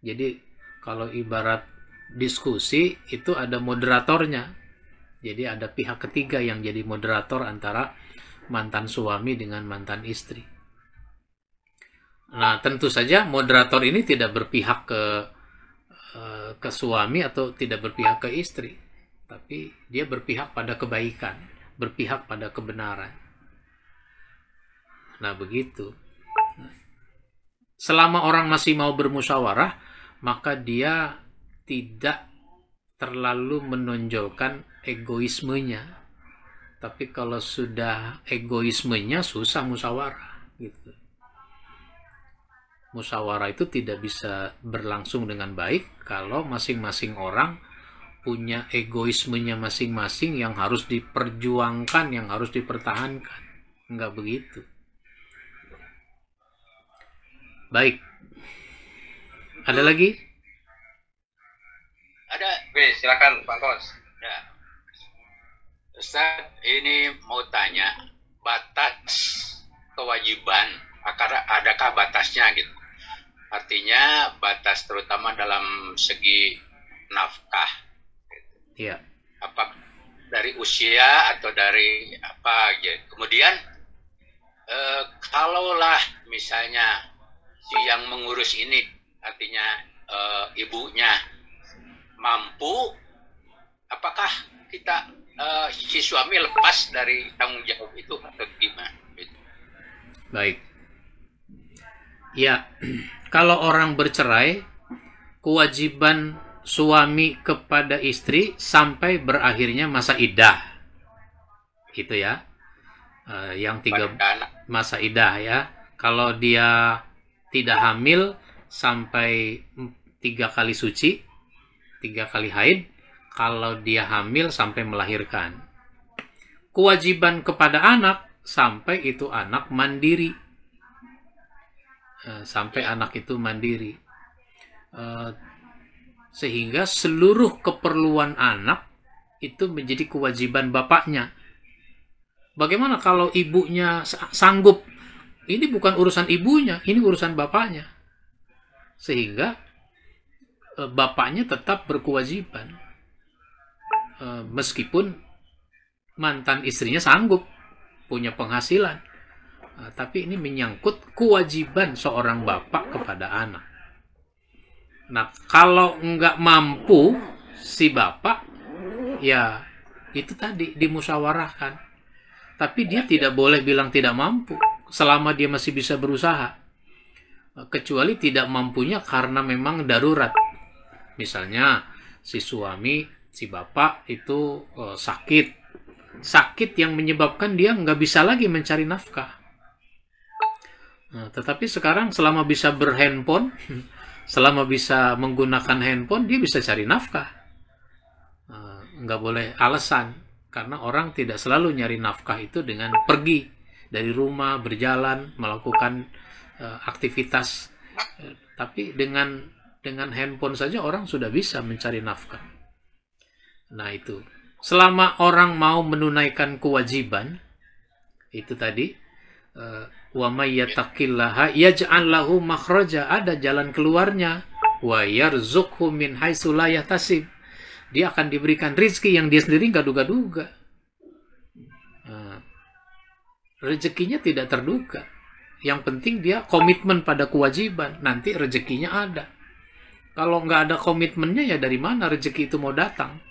Jadi kalau ibarat diskusi itu ada moderatornya. Jadi ada pihak ketiga yang jadi moderator antara mantan suami dengan mantan istri. Nah, tentu saja moderator ini tidak berpihak ke suami atau tidak berpihak ke istri, tapi dia berpihak pada kebaikan, berpihak pada kebenaran. Nah, begitu. Selama orang masih mau bermusyawarah, maka dia tidak terlalu menonjolkan egoismenya. Tapi kalau sudah egoismenya, susah musyawarah gitu. Musyawarah itu tidak bisa berlangsung dengan baik kalau masing-masing orang punya egoismenya masing-masing yang harus diperjuangkan, yang harus dipertahankan. Enggak begitu. Baik. Ada lagi? Ada. Oke, silakan Pak Kos. Ya. Ustaz, ini mau tanya, batas kewajiban, adakah batasnya gitu? Artinya batas terutama dalam segi nafkah. Iya. Apa dari usia atau dari apa gitu. Kemudian kalaulah misalnya si yang mengurus ini, artinya ibunya mampu, apakah kita si suami lepas dari tanggung jawab itu atau gimana? Baik. Ya, kalau orang bercerai, kewajiban suami kepada istri sampai berakhirnya masa iddah. Itu ya. Yang 3 masa iddah ya. Kalau dia tidak hamil sampai 3 kali suci, 3 kali haid. Kalau dia hamil sampai melahirkan. Kewajiban kepada anak sampai itu anak mandiri. Sampai anak itu mandiri. Sehingga seluruh keperluan anak itu menjadi kewajiban bapaknya. Bagaimana kalau ibunya sanggup? Ini bukan urusan ibunya, ini urusan bapaknya. Sehingga bapaknya tetap berkewajiban. Meskipun mantan istrinya sanggup, punya penghasilan. Tapi ini menyangkut kewajiban seorang bapak kepada anak. Nah, kalau nggak mampu si bapak, ya itu tadi dimusyawarahkan. Tapi dia tidak boleh bilang tidak mampu selama dia masih bisa berusaha. Kecuali tidak mampunya karena memang darurat. Misalnya si suami, si bapak itu sakit, sakit yang menyebabkan dia nggak bisa lagi mencari nafkah. Nah, tetapi sekarang selama bisa berhandphone, selama bisa menggunakan handphone, dia bisa cari nafkah. Nggak boleh alasan, karena orang tidak selalu nyari nafkah itu dengan pergi dari rumah, berjalan, melakukan aktivitas. Tapi dengan handphone saja orang sudah bisa mencari nafkah. Nah itu, selama orang mau menunaikan kewajiban, itu tadi, wa may yattaqillaha yaj'al lahu makhraja, ada jalan keluarnya, wa yarzuqhu min haitsu la yahtasib, dia akan diberikan rizki yang dia sendiri nggak duga-duga. Rezekinya tidak terduga. Yang penting dia komitmen pada kewajiban, nanti rezekinya ada. Kalau nggak ada komitmennya, ya dari mana rezeki itu mau datang?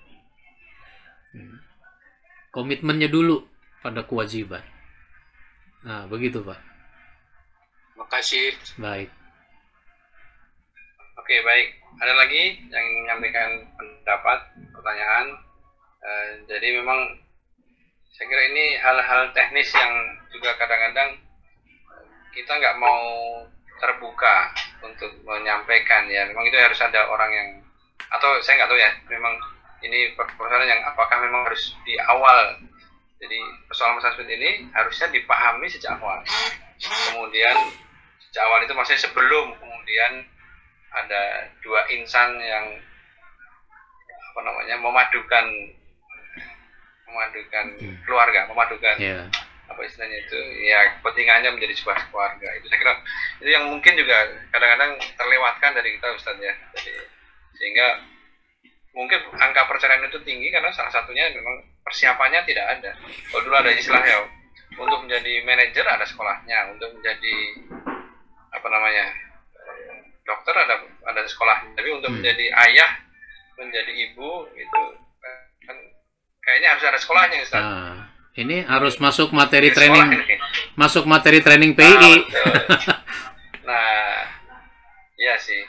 Komitmennya dulu pada kewajiban. Nah, begitu Pak. Makasih. Baik. Oke, baik. Ada lagi yang menyampaikan pendapat, pertanyaan. Jadi memang saya kira ini hal-hal teknis yang juga kadang-kadang kita nggak mau terbuka untuk menyampaikan ya. Memang itu harus ada orang yang, atau saya nggak tahu ya, memang ini persoalan yang apakah memang harus di awal. Jadi persoalan seperti ini harusnya dipahami sejak awal. Kemudian sejak awal itu maksudnya sebelum kemudian ada dua insan yang memadukan keluarga, memadukan apa istilahnya itu, ya kepentingannya menjadi sebuah keluarga. Itu saya kira itu yang mungkin juga kadang-kadang terlewatkan dari kita Ustadz ya. Jadi, sehingga mungkin angka perceraian itu tinggi karena salah satunya memang persiapannya tidak ada. Kalau dulu ada istilah ya, untuk menjadi manajer ada sekolahnya, untuk menjadi dokter ada sekolahnya, tapi untuk menjadi ayah, menjadi ibu itu kan kayaknya harus ada sekolahnya Ustaz. Ini harus masuk materi training, masuk materi training PI. Nah, iya sih.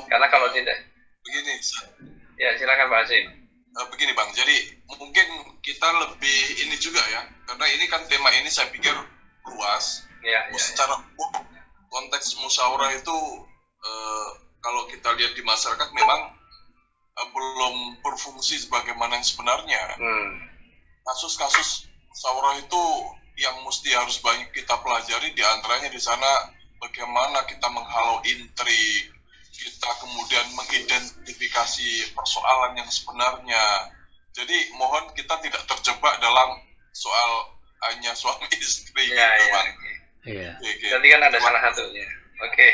Karena kalau tidak Begini, ya silakan Pak Azim. Begini Bang, jadi mungkin kita lebih ini juga ya, karena ini kan tema ini saya pikir luas. Secara konteks musyawarah itu kalau kita lihat di masyarakat memang belum berfungsi sebagaimana yang sebenarnya. Kasus-kasus musyawarah itu yang mesti harus banyak kita pelajari, di antaranya di sana bagaimana kita menghalau intrik, kita kemudian mengidentifikasi persoalan yang sebenarnya. Jadi mohon kita tidak terjebak dalam soal hanya suami istri gitu Bang. Iya. Nanti kan ada salah satunya. Oke.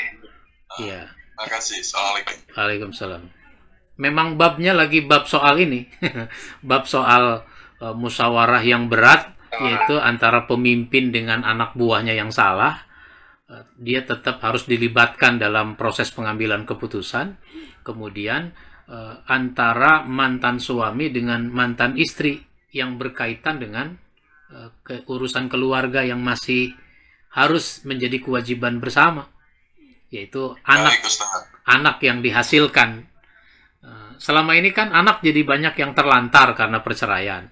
Iya. Terima kasih. Assalamualaikum. Waalaikumsalam. Memang babnya lagi bab soal ini, bab soal musyawarah yang berat, yaitu antara pemimpin dengan anak buahnya yang salah. Dia tetap harus dilibatkan dalam proses pengambilan keputusan. Kemudian antara mantan suami dengan mantan istri yang berkaitan dengan urusan keluarga yang masih harus menjadi kewajiban bersama, yaitu anak yang dihasilkan. Selama ini kan anak jadi banyak yang terlantar karena perceraian.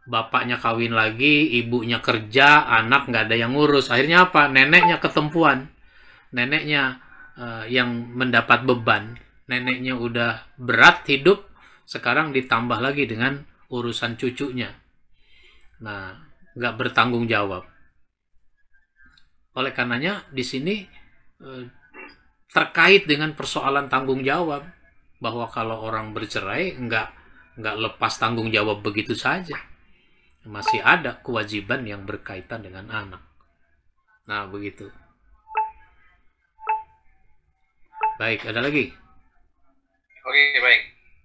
Bapaknya kawin lagi, ibunya kerja, anak nggak ada yang ngurus. Akhirnya apa? Neneknya ketempuan. Neneknya yang mendapat beban. Neneknya udah berat hidup, sekarang ditambah lagi dengan urusan cucunya. Nah, nggak bertanggung jawab. Oleh karenanya di sini terkait dengan persoalan tanggung jawab, bahwa kalau orang bercerai nggak lepas tanggung jawab begitu saja. Masih ada kewajiban yang berkaitan dengan anak. Nah, begitu. Baik, ada lagi? Oke, baik.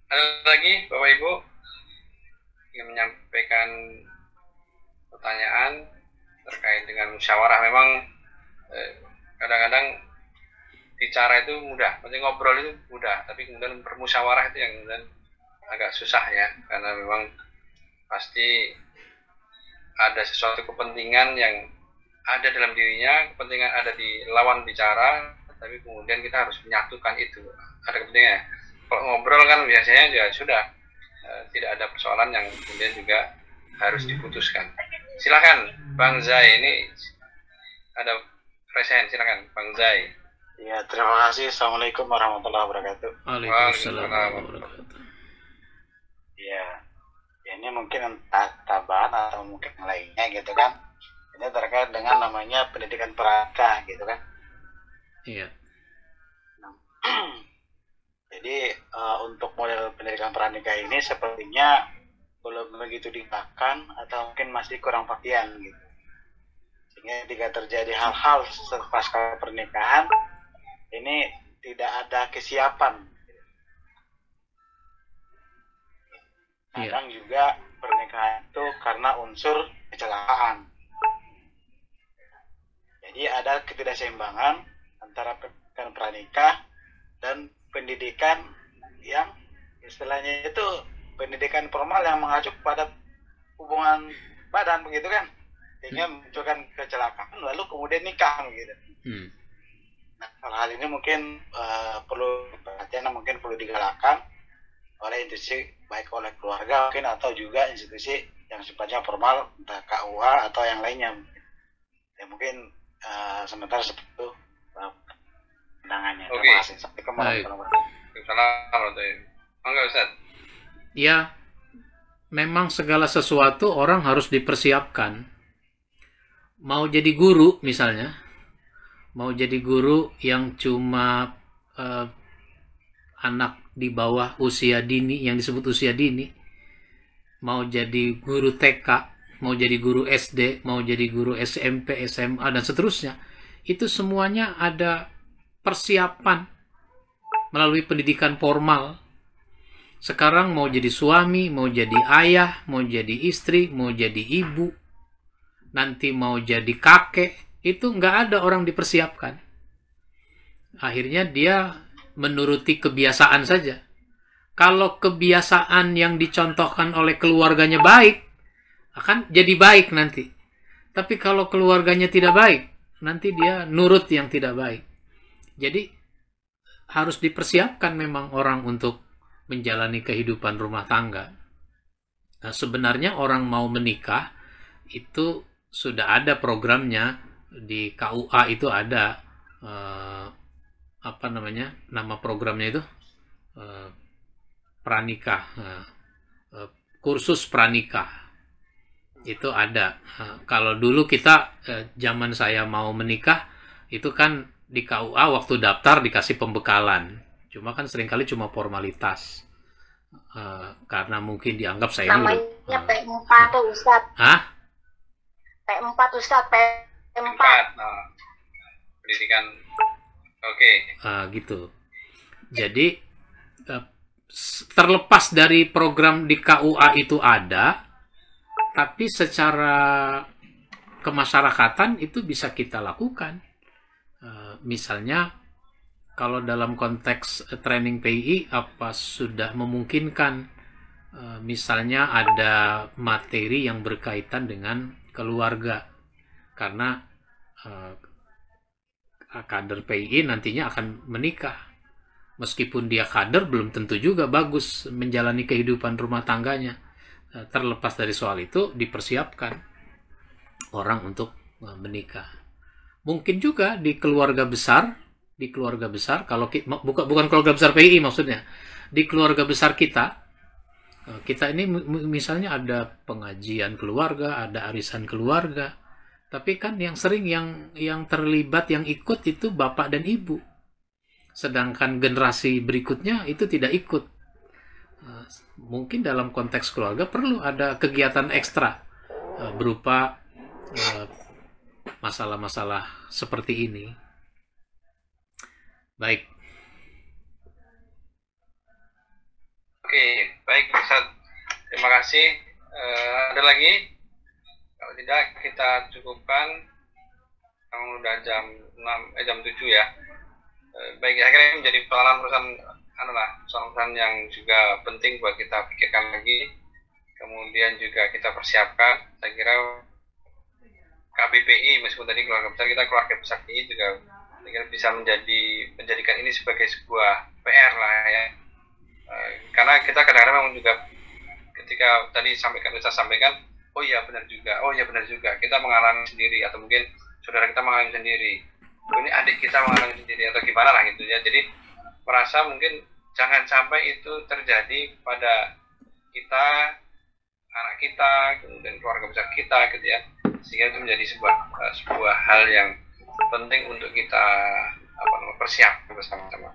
Ada lagi Bapak Ibu yang menyampaikan pertanyaan terkait dengan musyawarah. Memang kadang-kadang bicara itu mudah, maksudnya ngobrol itu mudah, tapi kemudian bermusyawarah itu yang kemudian agak susah ya, karena memang pasti ada sesuatu kepentingan yang ada dalam dirinya, kepentingan ada di lawan bicara, tapi kemudian kita harus menyatukan itu. Ada kepentingan. Kalau ngobrol kan biasanya ya sudah, tidak ada persoalan yang kemudian juga harus diputuskan. Silakan Bang Zai, ini ada present, silakan Bang Zai. Ya, terima kasih. Assalamualaikum warahmatullahi wabarakatuh. Waalaikumsalam warahmatullahi wabarakatuh. Ya, ini mungkin entah tambahan atau mungkin yang lainnya gitu kan. Ini terkait dengan namanya pendidikan pranikah gitu kan. Iya. Jadi untuk model pendidikan pranikah ini sepertinya belum begitu digunakan atau mungkin masih kurang pakaian gitu. Sehingga ketika terjadi hal-hal pasca pernikahan ini tidak ada kesiapan. Kadang juga pernikahan itu karena unsur kecelakaan. Jadi ada ketidakseimbangan antara pendidikan pranikah dan pendidikan yang istilahnya itu pendidikan formal yang mengacu pada hubungan badan begitu kan, sehingga munculkan kecelakaan lalu kemudian nikah gitu. Nah, hal ini mungkin perlu perhatian, mungkin perlu digalakkan oleh institusi, baik oleh keluarga mungkin atau juga institusi yang sifatnya formal, entah KUA atau yang lainnya. Ya mungkin sementara seperti itu pandangannya. Oke. Terima kasih. Sampai kembali. Enggak, Ustaz. Ya, memang segala sesuatu orang harus dipersiapkan. Mau jadi guru misalnya, mau jadi guru yang cuma anak di bawah usia dini, yang disebut usia dini, mau jadi guru TK, mau jadi guru SD, mau jadi guru SMP, SMA, dan seterusnya, itu semuanya ada persiapan melalui pendidikan formal. Sekarang mau jadi suami, mau jadi ayah, mau jadi istri, mau jadi ibu, nanti mau jadi kakek, itu nggak ada orang dipersiapkan. Akhirnya dia menuruti kebiasaan saja. Kalau kebiasaan yang dicontohkan oleh keluarganya baik, akan jadi baik nanti. Tapi kalau keluarganya tidak baik, nanti dia nurut yang tidak baik. Jadi harus dipersiapkan memang orang untuk menjalani kehidupan rumah tangga. Nah, sebenarnya orang mau menikah itu sudah ada programnya di KUA, itu ada nama programnya itu pranikah, kursus pranikah itu ada. Kalau dulu kita zaman saya mau menikah itu kan di KUA waktu daftar dikasih pembekalan, cuma kan seringkali cuma formalitas, karena mungkin dianggap saya ini namanya P4 tuh Ustaz. Hah? P4 Ustaz, P4. Pendidikan. Oke. Gitu. Jadi terlepas dari program di KUA itu ada, tapi secara kemasyarakatan itu bisa kita lakukan. Misalnya kalau dalam konteks training PII apa sudah memungkinkan, misalnya ada materi yang berkaitan dengan keluarga, karena kader PII nantinya akan menikah. Meskipun dia kader, belum tentu juga bagus menjalani kehidupan rumah tangganya. Terlepas dari soal itu, dipersiapkan orang untuk menikah. Mungkin juga di keluarga besar, kalau bukan keluarga besar PII maksudnya, di keluarga besar kita ini misalnya ada pengajian keluarga, ada arisan keluarga, tapi kan yang sering yang terlibat, yang ikut itu bapak dan ibu, sedangkan generasi berikutnya itu tidak ikut. Mungkin dalam konteks keluarga perlu ada kegiatan ekstra berupa masalah-masalah seperti ini. Baik. Oke, baik Ustaz. Terima kasih. Ada lagi? Kalau tidak kita cukupkan. Kamu udah jam 7 ya. Baik, akhirnya menjadi perusahaan yang juga penting buat kita pikirkan lagi. Kemudian juga kita persiapkan. Saya kira KBPI, meskipun tadi keluarga besar, kita keluarga besar ini juga bisa menjadikan ini sebagai sebuah PR lah ya. Karena kita kadang-kadang memang juga ketika tadi saya sampaikan oh iya benar juga, kita mengalami sendiri, atau mungkin saudara kita mengalami sendiri, ini adik kita mengalami sendiri, atau gimana lah gitu ya. Jadi merasa mungkin jangan sampai itu terjadi pada kita, anak kita, kemudian keluarga besar kita gitu ya, sehingga itu menjadi sebuah hal yang penting untuk kita persiapkan bersama-sama.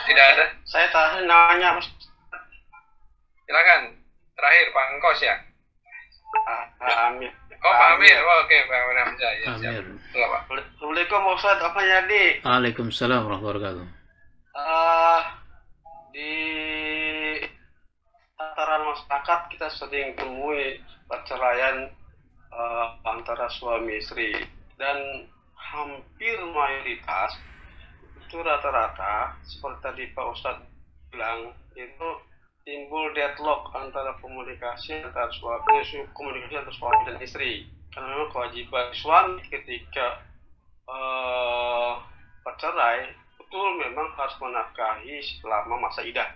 Tidak ada? Saya terakhir nanya, Mas. Silakan. Terakhir Pak Engkos ya. Amir. Oh Pak Amir. Oh, oke Pak Amir Hamzah. Ya, Amir. Siap. Pak. Assalamualaikum Ustaz, apa jadi? Waalaikumsalam warahmatullahi wabarakatuh. Di antara masyarakat kita sering temui perceraian antara suami istri, dan hampir mayoritas itu rata-rata seperti tadi Pak Ustadz bilang, itu timbul deadlock antara komunikasi antara suami dan istri, karena memang kewajiban suami ketika bercerai betul memang harus menafkahi selama masa iddah.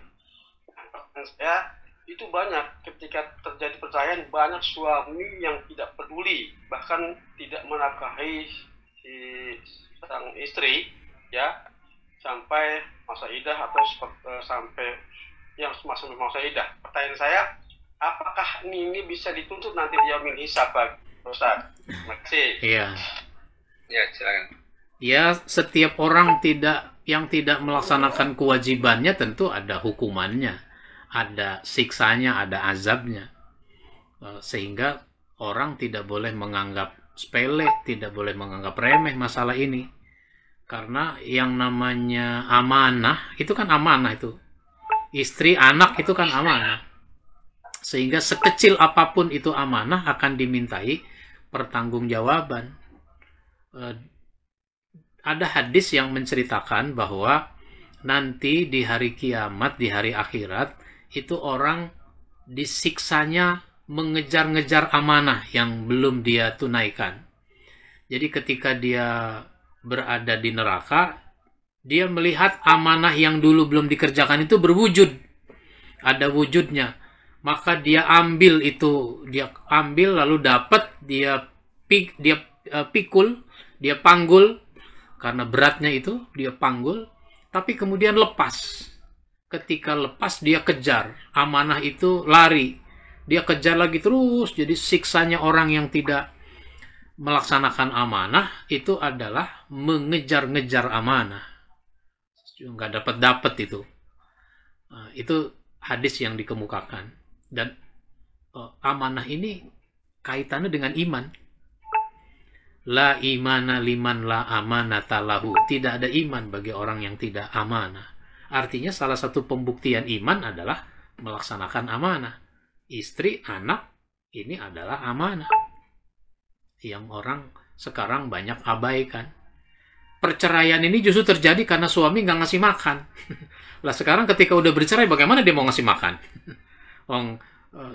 Saya itu banyak ketika terjadi perceraian, banyak suami yang tidak peduli, bahkan tidak menafkahi si sang istri ya sampai masa iddah atau sampai yang masa iddah. Pertanyaan saya, apakah ini bisa dituntut nanti di yaumil hisab, Pak Ustaz? Terima kasih. Iya. Ya, silakan. Ya, setiap orang yang tidak melaksanakan kewajibannya tentu ada hukumannya, ada siksanya, ada azabnya. Sehingga orang tidak boleh menganggap sepele, tidak boleh menganggap remeh masalah ini. Karena yang namanya amanah, itu kan amanah itu. Istri, anak itu kan amanah. Sehingga sekecil apapun itu amanah akan dimintai pertanggungjawaban. Ada hadis yang menceritakan bahwa nanti di hari kiamat, di hari akhirat, itu orang disiksanya mengejar-ngejar amanah yang belum dia tunaikan. Jadi ketika dia berada di neraka, dia melihat amanah yang dulu belum dikerjakan itu berwujud, ada wujudnya, maka dia ambil itu, dia ambil lalu dapat, dia pikul, dia panggul, karena beratnya itu dia panggul, tapi kemudian lepas. Ketika lepas dia kejar, amanah itu lari, dia kejar lagi terus. Jadi siksanya orang yang tidak melaksanakan amanah itu adalah mengejar-ngejar amanah, nggak dapat itu. Itu hadis yang dikemukakan. Dan amanah ini kaitannya dengan iman. La imana liman la amanata lahu. Tidak ada iman bagi orang yang tidak amanah. Artinya salah satu pembuktian iman adalah melaksanakan amanah. Istri, anak, ini adalah amanah yang orang sekarang banyak abaikan. Perceraian ini justru terjadi karena suami nggak ngasih makan. Lah sekarang ketika udah bercerai, bagaimana dia mau ngasih makan?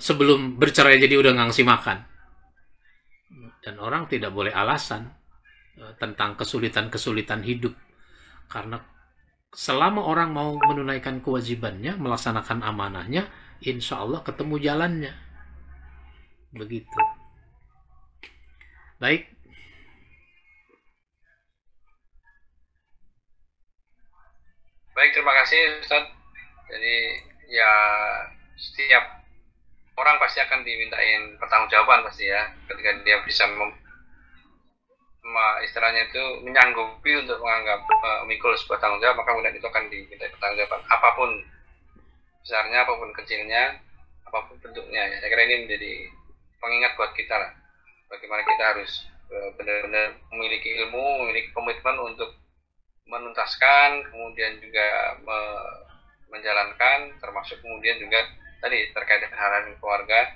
Sebelum bercerai jadi udah nggak ngasih makan. Dan orang tidak boleh alasan tentang kesulitan-kesulitan hidup. Karena selama orang mau menunaikan kewajibannya, melaksanakan amanahnya, insya Allah ketemu jalannya. Begitu. Baik. Baik, terima kasih Ustaz. Jadi ya setiap orang pasti akan dimintain pertanggungjawaban pasti ya, ketika dia bisa istilahnya itu menyanggupi untuk menganggap memikul sebuah tanggung jawab, maka kemudian itu akan diminta pertanggungjawaban apapun besarnya, apapun kecilnya, apapun bentuknya ya. Saya kira ini menjadi pengingat buat kita lah, bagaimana kita harus benar-benar memiliki ilmu, memiliki komitmen untuk menuntaskan, kemudian juga menjalankan, termasuk kemudian juga tadi terkait dengan hal-hal keluarga.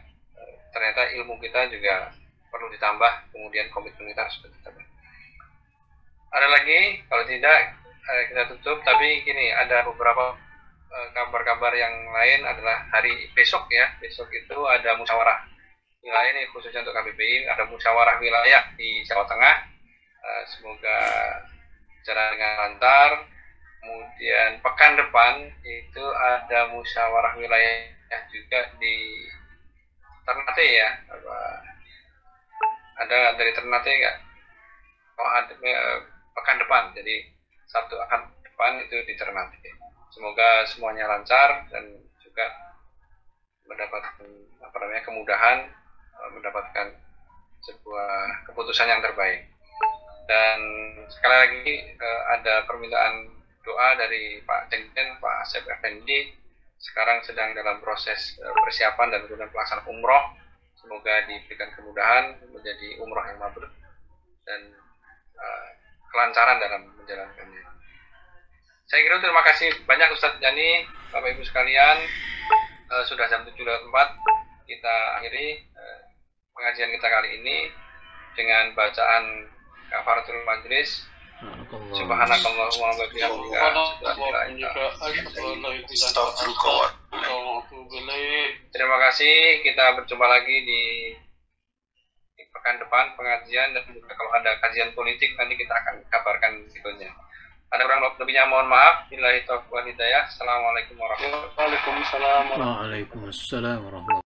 Ternyata ilmu kita juga perlu ditambah, kemudian komitmen kita harus ditambah. Ada lagi? Kalau tidak kita tutup. Tapi gini, ada beberapa kabar-kabar yang lain adalah hari besok ya. Besok itu ada musyawarah wilayah, ini khususnya untuk KBBI, ada musyawarah wilayah di Jawa Tengah. Semoga berjalan dengan lancar. Kemudian pekan depan itu ada musyawarah wilayah juga di Ternate ya, ada dari Ternate nggak? Oh, ada pekan depan, jadi Sabtu akan depan itu di Ternate. Semoga semuanya lancar dan juga mendapatkan kemudahan, mendapatkan sebuah keputusan yang terbaik. Dan sekali lagi ada permintaan doa dari Pak Cengken, Pak Asep Effendi, sekarang sedang dalam proses persiapan dan kemudian pelaksanaan umroh. Semoga diberikan kemudahan menjadi umroh yang mabrur dan kelancaran dalam menjalankannya. Saya kira terima kasih banyak Ustadz Yani, Bapak Ibu sekalian. Sudah jam 7.04, kita akhiri pengajian kita kali ini dengan bacaan kafaratul majlis. Subhanakallahumma wa bihamdika Terima kasih, kita berjumpa lagi di pekan depan pengajian, dan juga kalau ada kajian politik nanti kita akan kabarkan berikutnya. Ada kurang lebihnya mohon maaf. Billahi taufiq wal hidayah. Assalamualaikum warahmatullahi wabarakatuh. Waalaikumsalam warahmatullahi wabarakatuh.